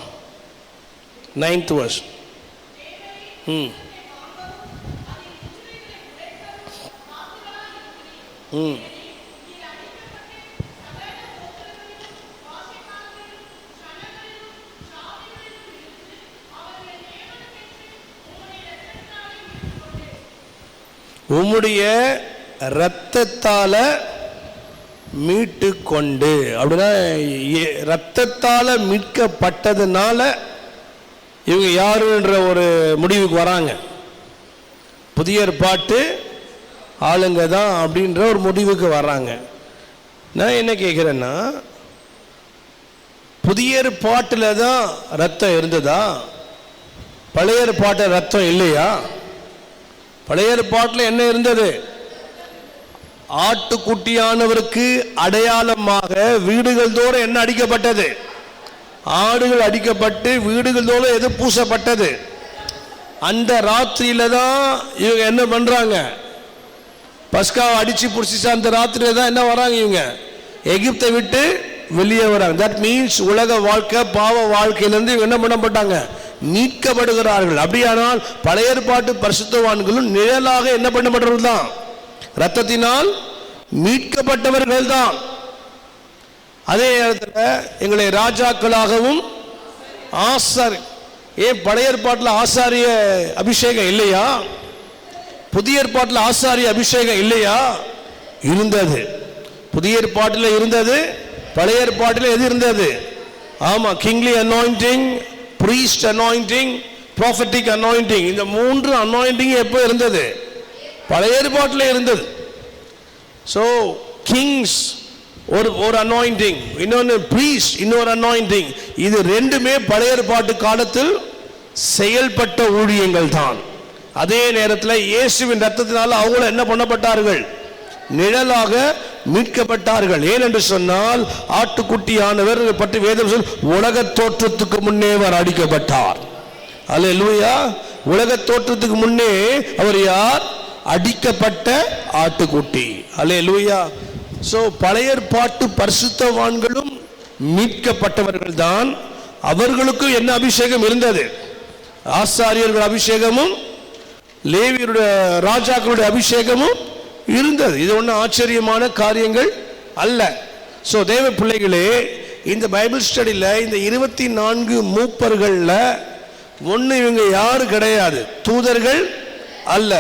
9th verse. உம்முடைய இரத்தத்தால மீட்டு கொண்டு, அப்படின்னா இரத்தத்தால மீட்கப்பட்டதுனால இவங்க யாருன்ற ஒரு முடிவுக்கு வராங்க. புதிய ஏற்பாட்டு ஆளுங்க தான் அப்படின்ற ஒரு முடிவுக்கு வர்றாங்க. நான் என்ன கேட்குறேன்னா, புதிய ஏற்பாட்டில் தான் ரத்தம் இருந்ததா? பழைய ஏற்பாட்டில் ரத்தம் இல்லையா? பழைய ஏற்பாட்டில் என்ன இருந்தது? ஆட்டுக்குட்டியானவருக்கு அடையாளமாக வீடுகள் தோறும் என்ன அடிக்கப்பட்டது? ஆடுகள் அடிக்கப்பட்டு வீடுகள் தோறும் எது பூசப்பட்டது? அந்த ராத்திரியில தான் இவங்க என்ன பண்றாங்க? பஸ்காவை அடிச்சு புடிச்சு அந்த ராத்திரியில தான் என்ன வராங்க? இவங்க எகிப்தை விட்டு வெளியே வராங்க. தட் மீன்ஸ் உலக வாழ்க்கை, பாவ வாழ்க்கையிலிருந்து இவங்க என்ன பண்ணப்பட்டாங்க? மீட்கப்படுகிறார்கள். அப்படியானால் பழைய ஏற்பாட்டு பரிசுத்தவான்களும் நிழலாக என்ன பண்ணப்பட்டவர்கள் தான்? ரத்தத்தினால் மீட்கப்பட்டவர்கள் தான். அதே நேரத்தில் எங்களை ராஜாக்களாகவும் ஏன் பழைய ஏற்பாட்டில் ஆசாரிய அபிஷேகம் இல்லையா? புதிய ஏற்பாட்டில் ஆசாரிய அபிஷேகம் இல்லையா? இருந்தது. புதிய ஏற்பாட்டில் இருந்தது, பழைய ஏற்பாட்டில் எது இருந்தது? ஆமா, kingly anointing, priest anointing, prophetic anointing. இந்த மூன்று anointing எப்போ இருந்தது? பழைய ஏற்பாட்டில் இருந்தது. ஸோ கிங்ஸ் ஒரு அனாயிண்டிங், இன்னொன்று priest இன்னொரு அனாயிண்டிங். இது ரெண்டுமே பழைய ஏற்பாட்டு காலத்தில் செயல்பட்ட ஊழியங்கள் தான். அதே நேரத்தில் இயேசுவின் ரத்தத்தினால் அவங்களும் என்ன பண்ணப்பட்டார்கள்? நிழலாக மீட்கப்பட்டார்கள். ஏனென்று சொன்னால் ஆட்டுக்குட்டியானவர் பற்றி வேதம் சொல், உலக தோற்றத்துக்கு முன்னே அவர் அடிக்கப்பட்டார். அல்லேலூயா. உலக தோற்றத்துக்கு முன்னே அவர் யார்? அடிக்கப்பட்ட ஆட்டுக்குட்டி. அல்லேலூயா. சோ பழைய ஏற்பாட்டு பரிசுத்தவான்களும் மீட்கப்பட்டவர்கள் தான். அவர்களுக்கும் என்ன அபிஷேகம் இருந்தது? ஆசாரியர்கள் அபிஷேகமும் லேவியருடைய ராஜாக்களுடைய அபிஷேகமும் இருந்தது. இது ஒன்றும் ஆச்சரியமான காரியங்கள் அல்ல. ஸோ தேவ பிள்ளைகளே, இந்த பைபிள் ஸ்டடியில் இந்த 24 மூப்பர்களில் ஒன்று இவங்க யாரு கிடையாது, தூதர்கள் அல்ல.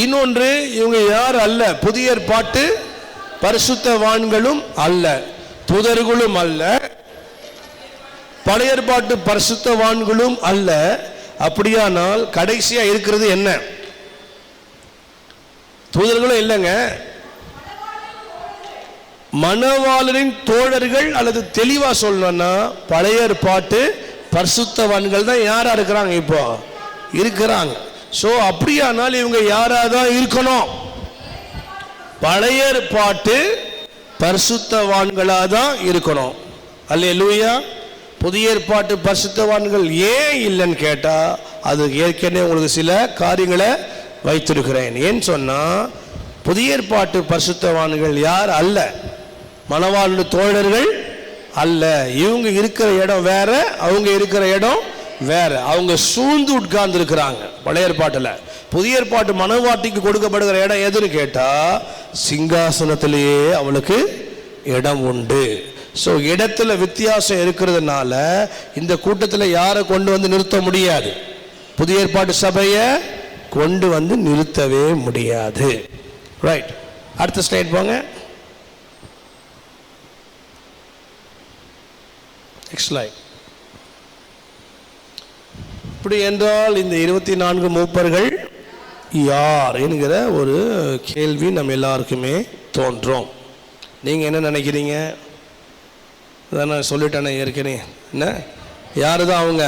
இன்னொன்று இவங்க யார் அல்ல, புதிய ஏற்பாட்டு பரிசுத்தவான்களும் அல்ல, தூதர்களும் அல்ல, பழைய ஏற்பாட்டு பரிசுத்தவான்களும் அல்ல. அப்படியானால் கடைசியா இருக்கிறது என்ன? தூதர்களும் இல்லைங்க, மணவாளரின் தோழர்கள், அல்லது தெளிவா சொல்லணும்னா பழைய ஏற்பாட்டு பரிசுத்தவான்கள் தான் யாரா இருக்கிறாங்க, இப்போ இருக்கிறாங்க. சோ அப்படியானால் இவங்க யாராதான் இருக்கணும், பழைய ஏற்பாட்டு பரிசுத்தவான்களாதான் இருக்கணும். அல்லேலூயா. புதிய ஏற்பாட்டு பரிசுத்தவான்கள் ஏன் இல்லைன்னு கேட்டா, அது ஏற்கனவே உங்களுக்கு சில காரியங்களை வைத்திருக்கிறேன். ஏன்னு சொன்னா, புதிய ஏற்பாட்டு பரிசுத்தவான்கள் யார் அல்ல, மணவாளனுடைய தோழர்கள் அல்ல. இவங்க இருக்கிற இடம் வேற, அவங்க இருக்கிற இடம் வேற. அவங்க சூழ்ந்து உட்கார்ந்து இருக்கிறாங்க பழைய ஏற்பாட்டில். புதிய ஏற்பாட்டு மணவாட்டிக்கு கொடுக்கப்படுகிற இடம் எதுன்னு கேட்டா, சிங்காசனத்திலேயே அவளுக்கு இடம் உண்டு. ஸோ இடத்துல வித்தியாசம் இருக்கிறதுனால இந்த கூட்டத்தில் யாரை கொண்டு வந்து நிறுத்த முடியாது, புதிய ஏற்பாட்டு சபையை கொண்டு வந்து நிறுத்தவே முடியாது. ரைட், அடுத்த ஸ்லைட் போங்க. Next slide. இப்படி என்றால் இந்த 24 மூப்பர்கள் யார் என்கிற ஒரு கேள்வி நம்ம எல்லாருக்குமே தோன்றும். நீங்கள் என்ன நினைக்கிறீங்க? நான் சொல்லிட்டேனே ஏற்கனவே. என்ன யாரு தான் அவங்க?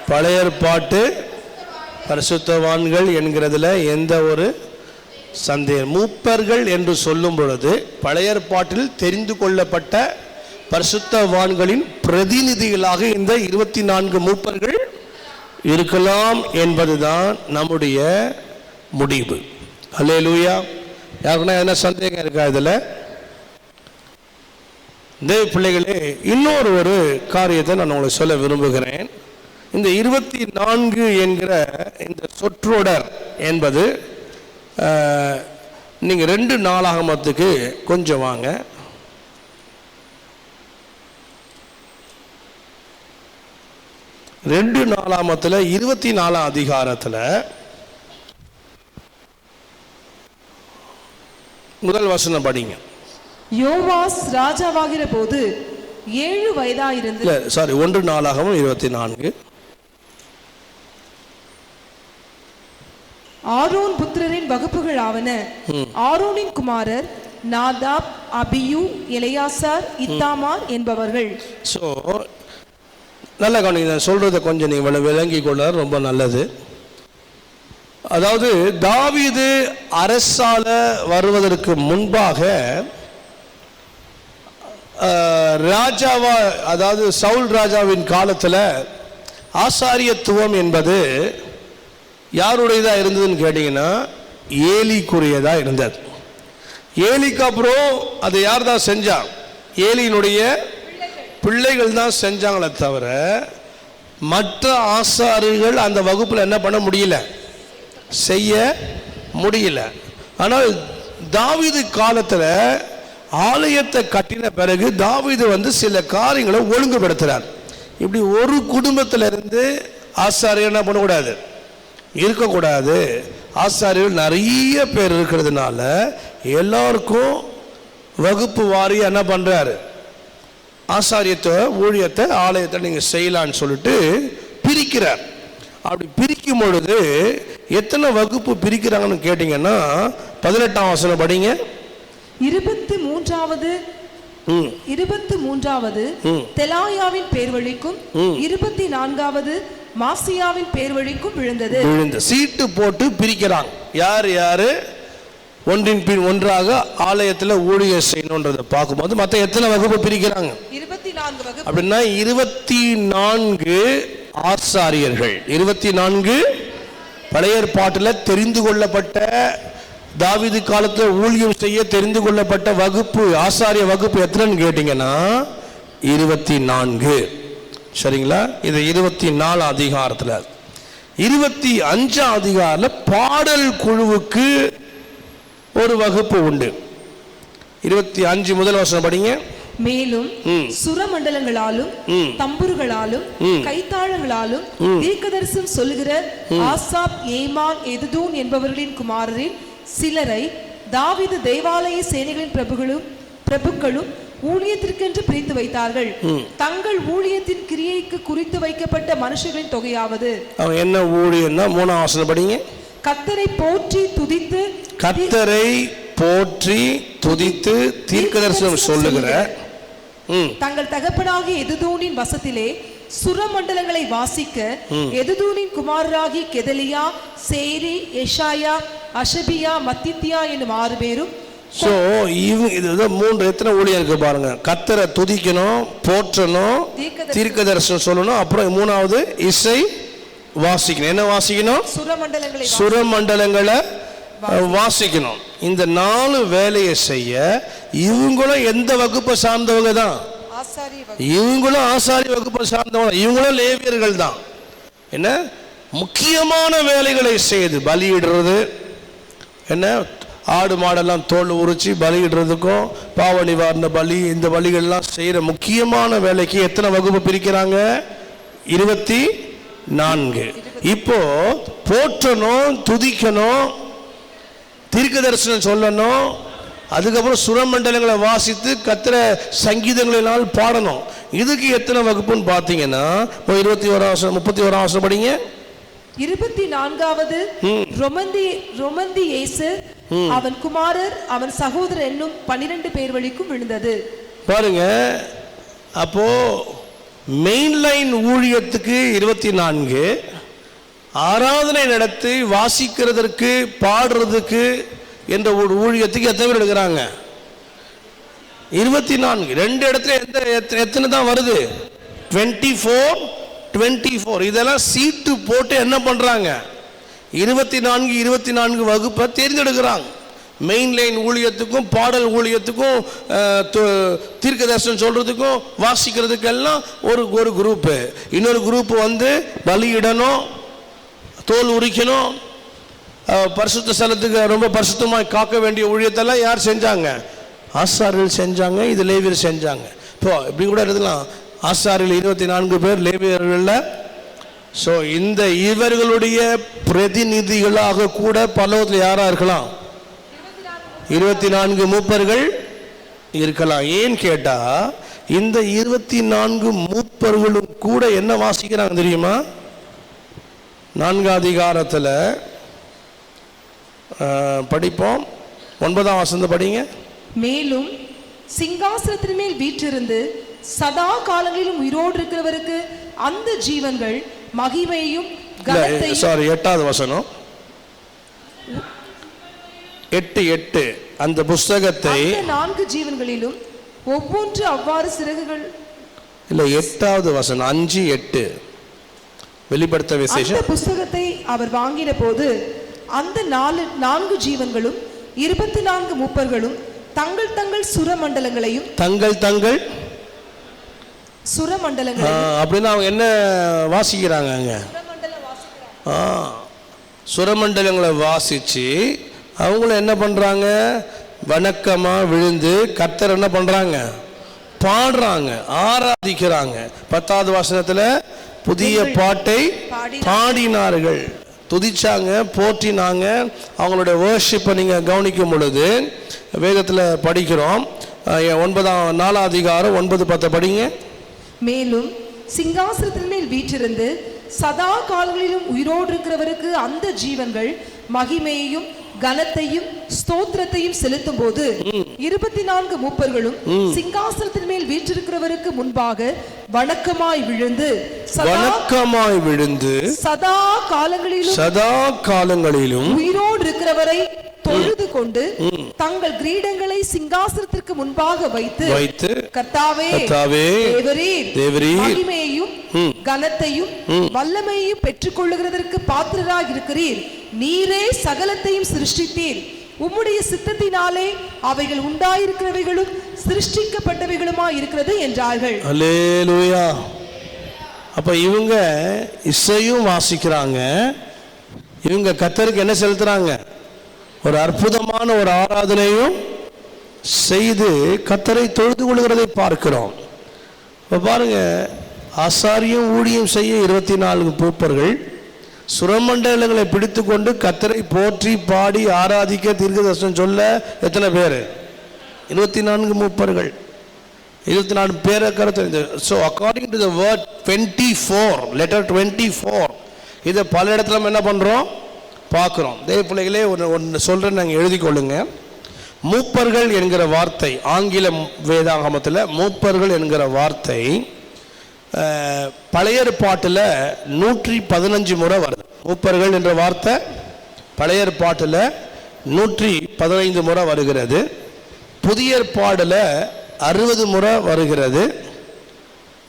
பழைய ஏற்பாட்டு பரிசுத்தவான்கள் என்கிறதுல எந்த ஒரு சந்தேகம். மூப்பர்கள் என்று சொல்லும் பொழுது பழைய ஏற்பாட்டில் தெரிந்து கொள்ளப்பட்ட பரிசுத்தவான்களின் பிரதிநிதிகளாக இந்த 24 மூப்பர்கள் இருக்கலாம் என்பதுதான் நம்முடைய முடிவு. அல்லேலூயா. யாருக்குன்னா என்ன சந்தேகம் இருக்கா இதில்? தேவ பிள்ளைகளே, இன்னொரு ஒரு காரியத்தை நான் உங்களுக்கு சொல்ல விரும்புகிறேன். இந்த 24 என்கிற இந்த சொற்றொடர் என்பது, நீங்கள் 2 நாளாகமத்துக்கு கொஞ்சம் வாங்க. ரெண்டு நாளாகமத்தில் 24ஆம் அதிகாரத்தில் முதல் வசனம் படிங்க. யோவாஸ் ராஜாவாகிற போது 7 வயதாயிருந்து, 1 நாளாகமம் 24. ஆரோன் புத்திரரின் வகுப்புகள் ஆவன. ஆரோனின் குமாரர் நாதாப், அபியூ, எலெயாசார், இத்தாமார் என்பவர்கள். ஸோ நல்ல கவனிங்க, சொல்றதை கொஞ்சம் நீங்கள் விளங்கி கொள்ள ரொம்ப நல்லது. அதாவது தாவீது அரசால வருவதற்கு முன்பாக ராஜாவா, அதாவது சவுல் ராஜாவின் காலத்தில் ஆசாரியத்துவம் என்பது யாருடையதா இருந்ததுன்னு கேட்டீங்கன்னா ஏலிக்குரியதா இருந்தது. ஏலிக்கு அப்புறம் அது யார் தான் செஞ்சா? ஏலியினுடைய பிள்ளைகள் தான் செஞ்சாங்களே தவிர மற்ற ஆசாரியர்கள் அந்த வகுப்பில் என்ன பண்ண முடியல, செய்ய முடியல. ஆனால் தாவீது காலத்தில் ஆலயத்தை கட்டின பிறகு தாவீது சில காரியங்களை ஒழுங்குபடுத்துறார். இப்படி ஒரு குடும்பத்தில் இருந்து ஆசாரியர் என்ன பண்ணக்கூடாது, இருக்கக்கூடாது. ஆசாரியர்கள் நிறைய பேர் இருக்கிறதுனால எல்லாருக்கும் வகுப்பு வாரியா என்ன பண்றாரு, ஆசாரியத்தை ஊழியத்தை ஆலயத்தை நீங்க செய்யலான்னு சொல்லிட்டு பிரிக்கிறார். அப்படி பிரிக்கும் பொழுது எத்தனை வகுப்பு பிரிக்கிறாங்கன்னு கேட்டீங்கன்னா 18ஆம் வசனம் படிங்க. 23வது தெலாயாவின் பேர் வழிக்கும் 24வது மாசியாவின் பேர் வழிக்கும் விழுந்தது. சீட்டு போட்டு பிரிக்கிறாங்க. யார் யாரு ஒன்றின் பின் ஒன்றாக ஆலயத்தில் ஊழியர் செய்யணும்ன்றதை பார்க்கும்போது மற்ற எத்தனை வகுப்பு பிரிக்கிறாங்க? 24 வகுப்பு. அப்படின்னா 24 ஆசாரியர்கள், 24 பழைய ஏற்பாட்டில் தெரிந்து கொள்ளப்பட்ட, தாவீது காலத்தில் ஊழியம் செய்ய தெரிந்து கொள்ளப்பட்ட வகுப்பு, ஆசாரிய வகுப்பு எத்தனைன்னு கேட்டீங்கன்னா 24. சரிங்களா? இது 24 அதிகாரத்தில். 25ஆம் அதிகாரத்துல பாடல் குழுவுக்கு ஒரு வகுப்பு உண்டு. 25 முதல் வசனம் படிங்க. மேலும் சுரமண்டலங்களாலும் தம்புருகளாலும் கைத்தாளங்களாலும் தீர்க்கதரிசனம் சொல்லுகிற ஆசாப், ஏமான், எதுதூன் என்பவர்களின் குமாரரில் சிலரை தாவீது தேவாலய சேனைகளின் பிரபுக்களும் ஊழியத்திற்கென்று பிரித்து வைத்தார்கள். தங்கள் ஊழியத்தின் கிரியைக்கு குறித்து வைக்கப்பட்ட மனுஷர்களின் தொகையாவது. அவன் என்ன ஊழியம்னா 3ஆம் வசனம் படிங்க. கர்த்தரை போற்றி துதித்து, கர்த்தரை போற்றி துதித்து தீர்க்கதரிசனம் சொல்லுகிற தங்கள் தகப்பனாகிய எதுதூனின் வசத்திலே சுரமண்டலங்களை வாசிக்க எதுதூனின் குமாரராகிய கெதலியா, சேரி, எஷாயா, அஷபியா, மத்தித்தியா என்னும் 6 பேரும். ஸோ இது 3 எத்தனை ஊழியம் இருக்கு பாருங்க. கர்த்தரை துதிக்கணும், போற்றணும், தீர்க்கதரிசனம் சொல்லணும், அப்புறம் 3வது இசை வாசிக்கணும். என்ன வாசிக்கணும்? சுரமண்டலங்களை வாசிக்கணும். இந்த 4 வேலையை செய்ய இவங்களும் எந்த வகுப்பை சார்ந்தவங்க தான்? இவங்களும் ஆசாரி வகுப்பை சார்ந்தவங்க, இவங்களும் லேவியர்கள் தான். என்ன முக்கியமான வேலைகளை செய்து பலியிடுறது, என்ன ஆடு மாடெல்லாம் தோல் உரிச்சு பலியிடுறதுக்கும் பாவ நிவாரண பலி, இந்த பலிகள்லாம் செய்யற முக்கியமான வேலைக்கு எத்தனை வகுப்பு பிரிக்கிறாங்க? 24. இப்போ போற்றணும், துதிக்கணும், தீர்க்க தரிசனம் சொல்லணும், அதுக்கப்புறம் சுரமண்டலங்களை வாசித்து கத்திர சங்கீதங்களினால் பாடணும். இதுக்கு எத்தனை வகுப்புன்னு பார்த்தீங்கன்னா 31ஆம் வசனம் படிங்க. 24வது ரொமந்தியேசு, அவன் குமாரர், அவன் சகோதரர் என்னும் 12 பேர் வழிக்கும் விழுந்தது. பாருங்க, அப்போ மெயின்லைன் ஊழியத்துக்கு 24, ஆராதனை நடத்தி வாசிக்கிறதற்கு பாடுறதுக்கு என்ற ஒரு ஊழியத்துக்கு எத்தனை பேர் எடுக்கிறாங்க? 24. 2 இடத்துல எத்தனை தான் வருது? 24. இதெல்லாம் சீட்டு போட்டு என்ன பண்றாங்க? 24 வகுப்பை தேர்ந்தெடுக்கிறாங்க. மெயின்லைன் ஊழியத்துக்கும் பாடல் ஊழியத்துக்கும் தீர்க்க தரிசனம் சொல்றதுக்கும் வாசிக்கிறதுக்கு எல்லாம் ஒரு குரூப்பு. இன்னொரு குரூப் வந்து பலியிடணும், தோல் உரிக்கணும், பரிசுத்த ஸ்தலத்துக்கு ரொம்ப பரிசுத்தமாய் காக்க வேண்டிய ஊழியத்தெல்லாம் யார் செஞ்சாங்க? ஆசாரியர்கள் செஞ்சாங்க. இது லேவியர் செஞ்சாங்க. இப்போ இப்படி கூட இருக்கலாம், ஆசாரியர்கள் 24 பேர், லேவியர்கள். ஸோ இந்த இவர்களுடைய பிரதிநிதிகளாக கூட பரலோகத்தில் யாரா இருக்கலாம்? 24 மூப்பர்கள் இருக்கலாம். ஏன் கேட்டா, இந்த 24 மூப்பர்களும் கூட என்ன வாசிக்கிறாங்க தெரியுமா? 4ஆம் அதிகாரத்தில் படிப்போம். 9ஆம் வசனம் படிங்க. மேலும் சிங்காசனத்தின் மேல் வீற்றிருந்து சதா காலங்களிலும் உயிரோடு இருக்கிறவருக்கு அந்த ஜீவன்கள் மகிமையும் கனத்தையும். 8வது வசனம் 8 அந்த புஸ்தகத்தை 4 ஜீவன்களிலும் ஒவ்வொன்று அவ்வாறு சிறகுகள் இல்ல. 8வது வசனம் 5-8 வெளிப்படுத்த விசேஷம். அந்த புஸ்தகத்தை அவர் வாங்கின போது அந்த 4 ஜீவன்களும் 24 மூப்பர்களும் தங்கள் தங்கள் சுரமண்டலங்களையும் அப்படின்னா அவங்க என்ன வாசிக்கிறாங்க? அங்க சுரமண்டலங்களை வாசிச்சு அவங்களும் என்ன பண்றாங்க? வணக்கமா விழுந்து கர்த்தர் என்ன பண்றாங்க? பாடுறாங்க, ஆராதிக்கிறாங்க. 10வது வசனத்துல புதிய பாட்டை பாடினார்கள், துதிச்சாங்க, போற்றினாங்க. அவங்களுடைய வர்ஷிப்பை நீங்க கவனிக்கும் பொழுது வேதத்தில் படிக்கிறோம். 4ஆம் அதிகாரம் 9-10 படிங்க. மேலும் சிங்காசனத்தின் மேல் வீற்றிருந்து சதா காலங்களிலும் உயிரோடு இருக்கிறவருக்கு அந்த ஜீவன்கள் மகிமையையும் கனத்தையும் ஸ்தோத்திரத்தையும் செலுத்தும் போது 24 மூப்பர்களும் சிங்காசனத்தின் மேல் வீற்றிருக்கிறவருக்கு முன்பாக வணக்கமாய் விழுந்து சதா காலங்களிலும் உயிரோடு இருக்கிறவரை தொழுது கொண்டு தங்கள் கிரீடங்களை சிங்காசனத்திற்கு முன்பாக வைத்து கர்த்தாவே தேவரீர் மகிமையையும் கனத்தையும் வல்லமையையும் பெற்றுக் கொள்ளுகிறதற்கு பாத்திரராக இருக்கிறீர். நீரே சகலத்தையும் சிருஷ்டித்தீர். உம்முடைய சித்தத்தினாலே அவைகள் உண்டாயிருக்கிறவைகளும் சிருஷ்டிக்கப்பட்டவைகளுமா இருக்கிறது என்றார்கள். அல்லேலூயா. அப்போ இவங்க இசையும் வாசிக்கிறாங்க, இவங்க கர்த்தருக்கு என்ன செலுத்துறாங்க? ஒரு அற்புதமான ஒரு ஆராதனையும் செய்து கர்த்தரை தொழுது கொள்கிறதை பார்க்கிறோம். இப்போ பாருங்க, ஆசாரியும் ஊழியம் செய்ய 24 மூப்பர்கள், சுரமண்டலங்களை பிடித்து கொண்டு கர்த்தரை போற்றி பாடி ஆராதிக்க தீர்க்கதரிசனம் சொல்ல எத்தனை பேர்? 24 மூப்பர்கள், 24 பேரை கருத்து. So according to the word 24, letter 24, இதை பல இடத்துல நம்ம என்ன பண்ணுறோம்? பார்க்குறோம். தேவ பிள்ளைகளே, ஒன்று சொல்கிறேன், நாங்கள் எழுதி கொள்ளுங்க. மூப்பர்கள் என்கிற வார்த்தை ஆங்கில வேதாகமத்தில் மூப்பர்கள் என்கிற வார்த்தை பழைய ஏற்பாட்டில் 115 முறை வருது. மூப்பர்கள் என்ற வார்த்தை பழைய ஏற்பாட்டில் 115 முறை வருகிறது. புதிய ஏற்பாடில் 60 முறை வருகிறது.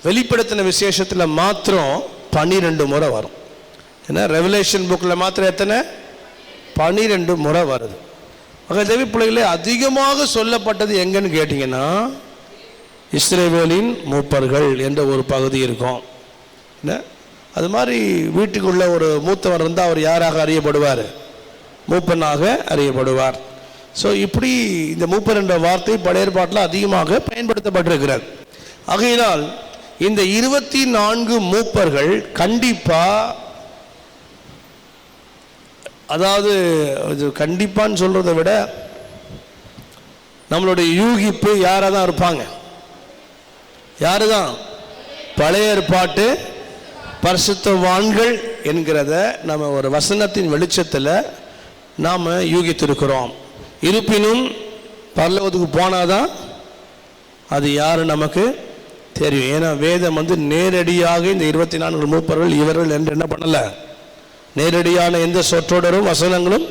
வெளிப்படுத்தின விசேஷத்தில் மாத்திரம் 12 முறை வரும். ஏன்னா ரெவலேஷன் புக்கில் மாத்திரம் எத்தனை? 12 முறை வருது. தேவி பிள்ளைகளே, அதிகமாக சொல்லப்பட்டது எங்கன்னு கேட்டிங்கன்னா இஸ்ரவேலின் மூப்பர்கள் என்ற ஒரு பகுதி இருக்கும். அது மாதிரி வீட்டுக்குள்ள ஒரு மூத்தவர் இருந்தால் அவர் யாராக அறியப்படுவார்? மூப்பனாக அறியப்படுவார். ஸோ இப்படி இந்த மூப்பர் என்ற வார்த்தை பழைய ஏற்பாட்டில் அதிகமாக பயன்படுத்தப்பட்டிருக்கிறது. ஆகையினால் இந்த 24 மூப்பர்கள் கண்டிப்பாக, அதாவது கண்டிப்பான்னு சொல்கிறத விட நம்மளுடைய யூகிப்பு யாராக தான் இருப்பாங்க? யாரு தான்? பழைய ஏற்பாட்டு பரிசுத்தவான்கள் என்கிறத நம்ம ஒரு வசனத்தின் வெளிச்சத்தில் நாம் யூகித்திருக்கிறோம். இருப்பினும் பரலோகத்துக்கு போனாதான் அது யாரு நமக்கு தெரியும். ஏன்னா வேதம் நேரடியாக இந்த 24 மூப்பர்கள் இவர்கள் என்று என்ன பண்ணல, நேரடியான எந்த சொற்றொடரும் வசனங்களும்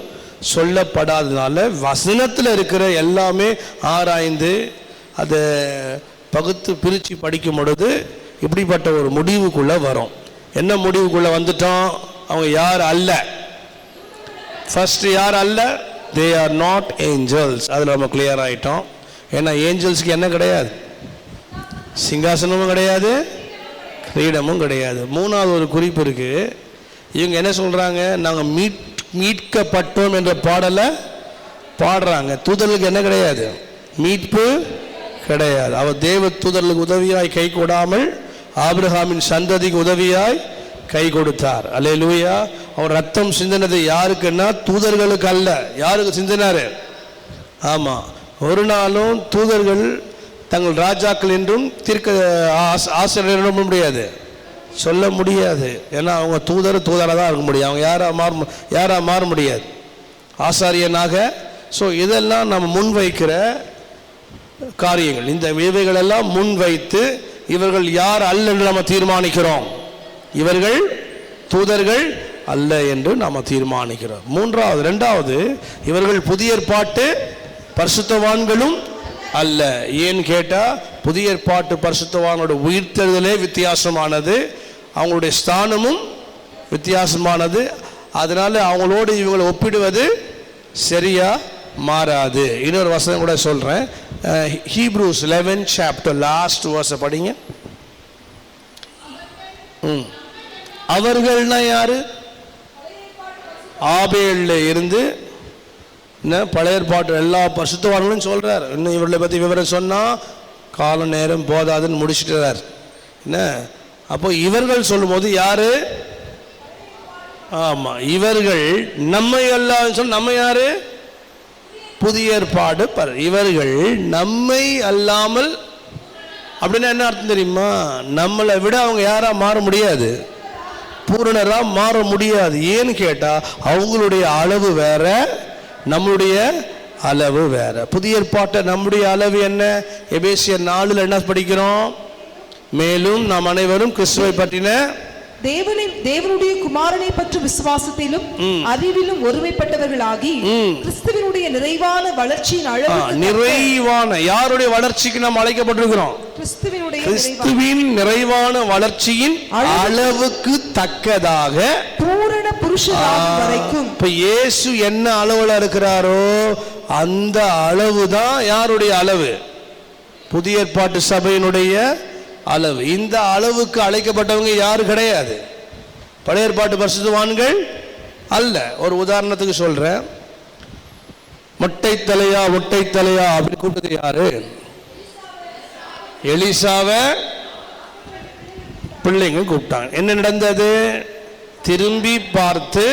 சொல்லப்படாததுனால வசனத்தில் இருக்கிற எல்லாமே ஆராய்ந்து அதை பகுத்து பிரித்து படிக்கும் பொழுது இப்படிப்பட்ட ஒரு முடிவுக்குள்ளே வரும். என்ன முடிவுக்குள்ளே வந்துட்டோம்? அவங்க யார் அல்ல. ஃபர்ஸ்ட் யார் அல்ல? They are not angels. அதில் நம்ம கிளியர் ஆகிட்டோம். ஏன்னா ஏஞ்சல்ஸ்க்கு என்ன கிடையாது? சிங்காசனமும் கிடையாது, கிரீடமும் கிடையாது. மூணாவது ஒரு குறிப்பு இருக்குது. இவங்க என்ன சொல்கிறாங்க? நாங்கள் மீட்கப்பட்டோம் என்ற பாடலை பாடுறாங்க. தூதர்களுக்கு என்ன கிடையாது? மீட்பு கிடையாது. அவர் தேவ தூதர்களுக்கு உதவியாய் கை கொடாமல் ஆபிரகாமின் சந்ததிக்கு உதவியாய் கை கொடுத்தார். அல்லேலூயா. அவர் ரத்தம் சிந்தினது யாருக்குன்னா தூதர்களுக்கு அல்ல. யாருக்கு சிந்தினாரு? ஆமாம், ஒரு நாளும் தூதர்கள் தங்கள் ராஜாக்கள் என்றும் தீர்க்க ஆசிரியர் முடியாது, சொல்ல முடியாது. ஏன்னா அவங்க தூதராக தான் இருக்க முடியும். அவங்க யாராக மாற முடியாது ஆசாரியனாக. ஸோ இதெல்லாம் நம்ம முன்வைக்கிற காரியங்கள். இந்த இவைகளெல்லாம் முன்வைத்து இவர்கள் யார் அல்ல என்று நம்ம தீர்மானிக்கிறோம். இவர்கள் தூதர்கள் அல்ல என்று நாம் தீர்மானிக்கிறோம். ரெண்டாவது இவர்கள் புதிய ஏற்பாட்டு பரிசுத்தவான்களும் அல்ல. ஏன்னு கேட்டால் புதிய ஏற்பாட்டு பரிசுத்தவானோட உயிர்த்தெழுதலே வித்தியாசமானது, அவங்களுடைய ஸ்தானமும் வித்தியாசமானது. அதனால அவங்களோடு இவங்களை ஒப்பிடுவது சரியா மாறாது. இன்னொரு வசனம் கூட சொல்கிறேன். Hebrews 11 chapter last verse படிங்க. அவர்கள்னா யாரு? ஆபேல்ல இருந்து பழைய ஏற்பாட்டு எல்லா பரிசுத்தவான்களும் சொல்றார். இன்னும் இவர்களை பற்றி விவரம் சொன்னால் கால நேரம் போதாதுன்னு முடிச்சுட்டார். என்ன அப்போ இவர்கள் சொல்லும்போது யாரு? ஆமாம், இவர்கள் நம்மை எல்லாம் சொல்ல. நம்ம யாரு? புதிய ஏற்பாடு. இவர்கள் நம்மை அல்லாமல் அப்படின்னா என்ன அர்த்தம் தெரியுமா? நம்மளை விட அவங்க யாரா மாற முடியாது, பூரணரா மாற முடியாது. ஏன்னு கேட்டா அவங்களுடைய அளவு வேற, நம்மளுடைய அளவு வேற. புதிய ஏற்பாட்டை நம்முடைய அளவு என்ன? எபேசியர் 4 என்ன படிக்கிறோம்? மேலும் நாம் அனைவரும் கிறிஸ்துவை பற்றின தேவனுடைய குமாரனை பற்றி விசுவாசத்திலும் அறிவிலும் ஒருமைப்பட்டவர்களாகி கிறிஸ்துவினுடைய நிறைவான வளர்ச்சியின் அளவு. நிறைவான யாருடைய வளர்ச்சிக்கு நாம் அழைக்கப்பட்டிருக்கிறோம்? கிறிஸ்துவின் நிறைவான வளர்ச்சியின் அளவுக்கு தக்கதாக பூரண புருஷராகும் வரைக்கும். இப்ப இயேசு என்ன அளவுல இருக்கிறாரோ அந்த அளவுதான் யாருடைய அளவு? புதிய ஏற்பாட்டு சபையினுடைய அளவு. இந்த அளவுக்கு அழைக்கப்பட்டவங்க யாரும் கிடையாது, பழைய ஏற்பாட்டு பரிசுத்தவான்கள் அல்ல. ஒரு உதாரணத்துக்கு சொல்றேன், மொட்டை தலையா ஒட்டை தலையா அப்படி கூப்பிட்டது யாரு? எலிசாவை பிள்ளைங்க கூப்பிட்டாங்க. என்ன நடந்தது? திரும்பி பார்த்து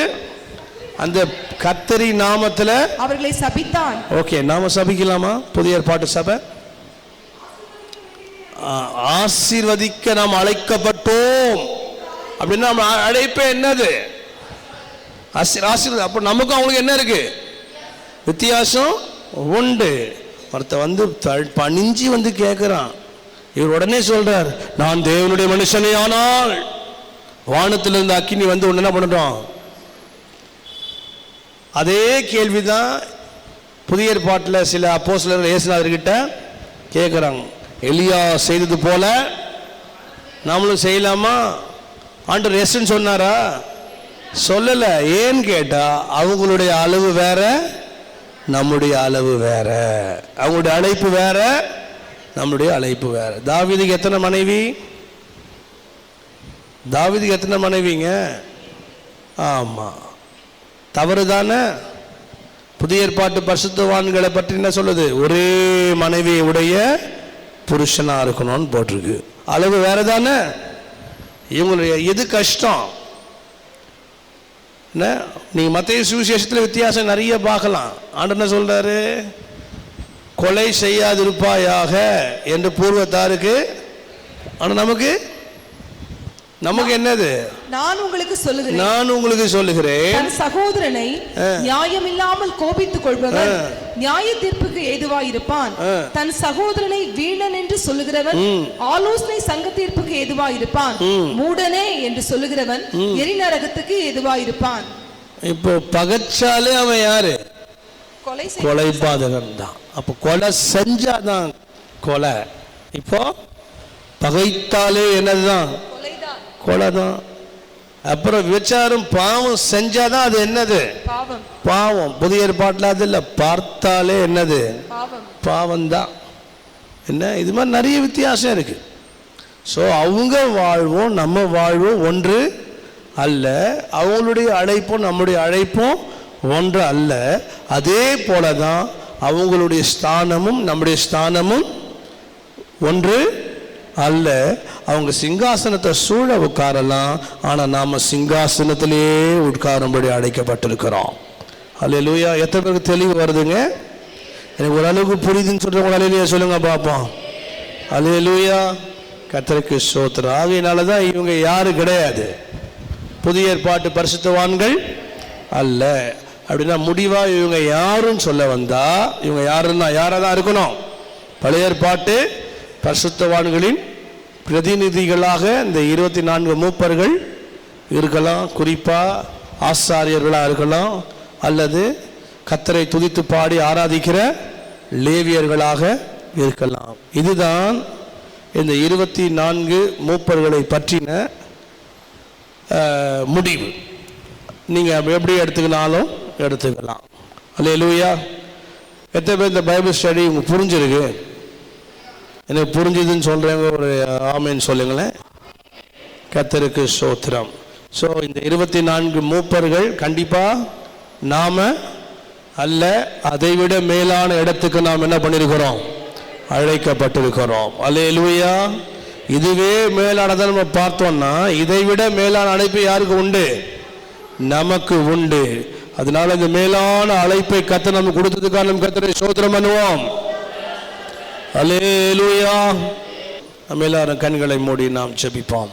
அந்த கர்த்தரி நாமத்துல அவர்களை சபித்தான். ஓகே, நாம சபிக்கலாமா? புதிய ஏற்பாட்டு சபை ஆசீர்வதிக்க நாம் அழைக்கப்பட்டோம் அப்படின்னா நம்ம அழைப்பே என்னது? ஆசீர்வாதம். அப்ப நமக்கும் அவங்களுக்கு என்ன இருக்கு? வித்தியாசம் உண்டு. ஒருத்த வந்து பணிஞ்சு வந்து கேட்கிறான், இவர் உடனே சொல்றார், நான் தேவனுடைய மனுஷனே ஆனால் வானத்திலிருந்து அக்கினி வந்து ஒன்று என்ன பண்ணிட்டோம்? அதே கேள்விதான் புதிய ஏற்பாட்டில் சில அப்போஸ்தலர்கள் இயேசுநாதர்கிட்ட கேட்குறாங்க. எலியா செய்தது போல நாமளும் செய்யலாமா? ஆண்டவர் எஸ்ன்னு சொன்னாரா? சொல்லல. ஏன்னு கேட்டா அவங்களுடைய அளவு வேற, நம்முடைய அளவு வேற. அவங்களுடைய அழைப்பு வேற, நம்முடைய அழைப்பு வேற. தாவீதுக்கு எத்தனை மனைவி? தாவீதுக்கு எத்தனை மனைவிங்க? ஆமா, தவறு தானே? புதிய ஏற்பாட்டு பரிசுத்தவான்களை பற்றி என்ன சொல்லுது? ஒரே மனைவியை உடைய புருஷனா இருக்கணும்னு போட்டிருக்கு. அளவு வேற தானே? இவங்களுடைய எது கஷ்டம்? நீங்க மத்தேயு சுவிசேஷத்துல வித்தியாசம் நிறைய பார்க்கலாம். ஆண்டவர் என்ன சொல்றாரு? கொலை செய்யாதிருப்பாயாக என்று பூர்வத்தாருக்கு. ஆனா நமக்கு என்னது? நான் உங்களுக்கு சொல்லுகிறேன், தன் சகோதரனை நியாயம் இல்லாமல் கோபித்துக் கொள்பவன் நியாய தீர்ப்புக்கு ஏதுவாய் இருப்பான். தன் சகோதரனை வீணன் என்று சொல்லுகிறவன் ஆலோசனை சங்க தீர்ப்புக்கு ஏதுவாய் இருப்பான். மூடனே என்று சொல்லுகிறவன் எரிநரகத்துக்கு ஏதுவாய் இருப்பான். இப்போ பகச்சாலே அவன் யாரு? கொலைபாதகன் தான். அப்ப கொலை செஞ்சாதான் கொலை. இப்போ பகைத்தாலே என்னதுதான்? கொலைதான். அப்புறம் விபச்சாரம் பாவம் செஞ்சாதான் அது என்னது? பாவம். புதிய ஏற்பாட்டில் அது இல்லை, பார்த்தாலே என்னது? பாவம் தான். என்ன இது மாதிரி நிறைய வித்தியாசம் இருக்கு. ஸோ அவங்க வாழ்வும் நம்ம வாழ்வும் ஒன்று அல்ல, அவங்களுடைய அழைப்பும் நம்முடைய அழைப்பும் ஒன்று அல்ல. அதே போலதான் அவங்களுடைய ஸ்தானமும் நம்முடைய ஸ்தானமும் ஒன்று அல்ல. அவங்க சிங்காசனத்தை சூழ உட்காரலாம், ஆனா நாம சிங்காசனத்திலே உட்காரும்படி அழைக்கப்பட்டிருக்கிறோம். அல்லேலூயா. எத்தனை பேருக்கு தெளிவு வருதுங்க? எனக்கு ஓரளவுக்கு புரியுதுன்னு சொல்றவங்க அல்லேலூயா சொல்லுங்க பார்ப்போம். அல்லேலூயா. கர்த்தருக்கு ஸ்தோத்திரம். ஆகையினாலதான் இவங்க யாரு கிடையாது, புதிய ஏற்பாட்டு பரிசுத்தவான்கள் அல்ல. அப்படின்னா முடிவா இவங்க யாருன்னு சொல்ல வந்தா இவங்க யாருன்னா யாராதான் இருக்கணும்? பழைய ஏற்பாட்டு பரிசுத்தவான்களின் பிரதிநிதிகளாக இந்த 24 மூப்பர்கள் இருக்கலாம், குறிப்பா ஆசாரியர்களாக இருக்கலாம், அல்லது கர்த்தரை துதித்து பாடி ஆராதிக்கிற லேவியர்களாக இருக்கலாம். இதுதான் இந்த 24 மூப்பர்களை பற்றின முடிவு. நீங்க எப்படி எடுத்துக்கினாலும் எடுத்துக்கலாம். அல்லேலூயா. எத்தனை பேர் இந்த பைபிள் ஸ்டடி உங்களுக்கு புரிஞ்சிருக்கு? எனக்கு புரிஞ்சுதுன்னு சொல்றேங்க, ஒரு ஆமேன்னு சொல்லுங்களேன். கர்த்தருக்கு ஸ்தோத்திரம். ஸோ இந்த 24 மூப்பர்கள் கண்டிப்பா நாம அல்ல, அதைவிட மேலான இடத்துக்கு நாம் என்ன பண்ணிருக்கிறோம்? அழைக்கப்பட்டிருக்கிறோம். அல்லேலூயா. இதுவே மேலானதை நம்ம பார்த்தோம்னா இதைவிட மேலான அழைப்பு யாருக்கு உண்டு? நமக்கு உண்டு. அதனால இந்த மேலான அழைப்பை கர்த்தர் நமக்கு கொடுத்ததுக்காக நம்ம கர்த்தரை ஸ்தோத்திரம் பண்ணுவோம். அல்லேலூயா. நம்ம எல்லாரும் கண்களை மூடி நாம் ஜெபிப்போம்.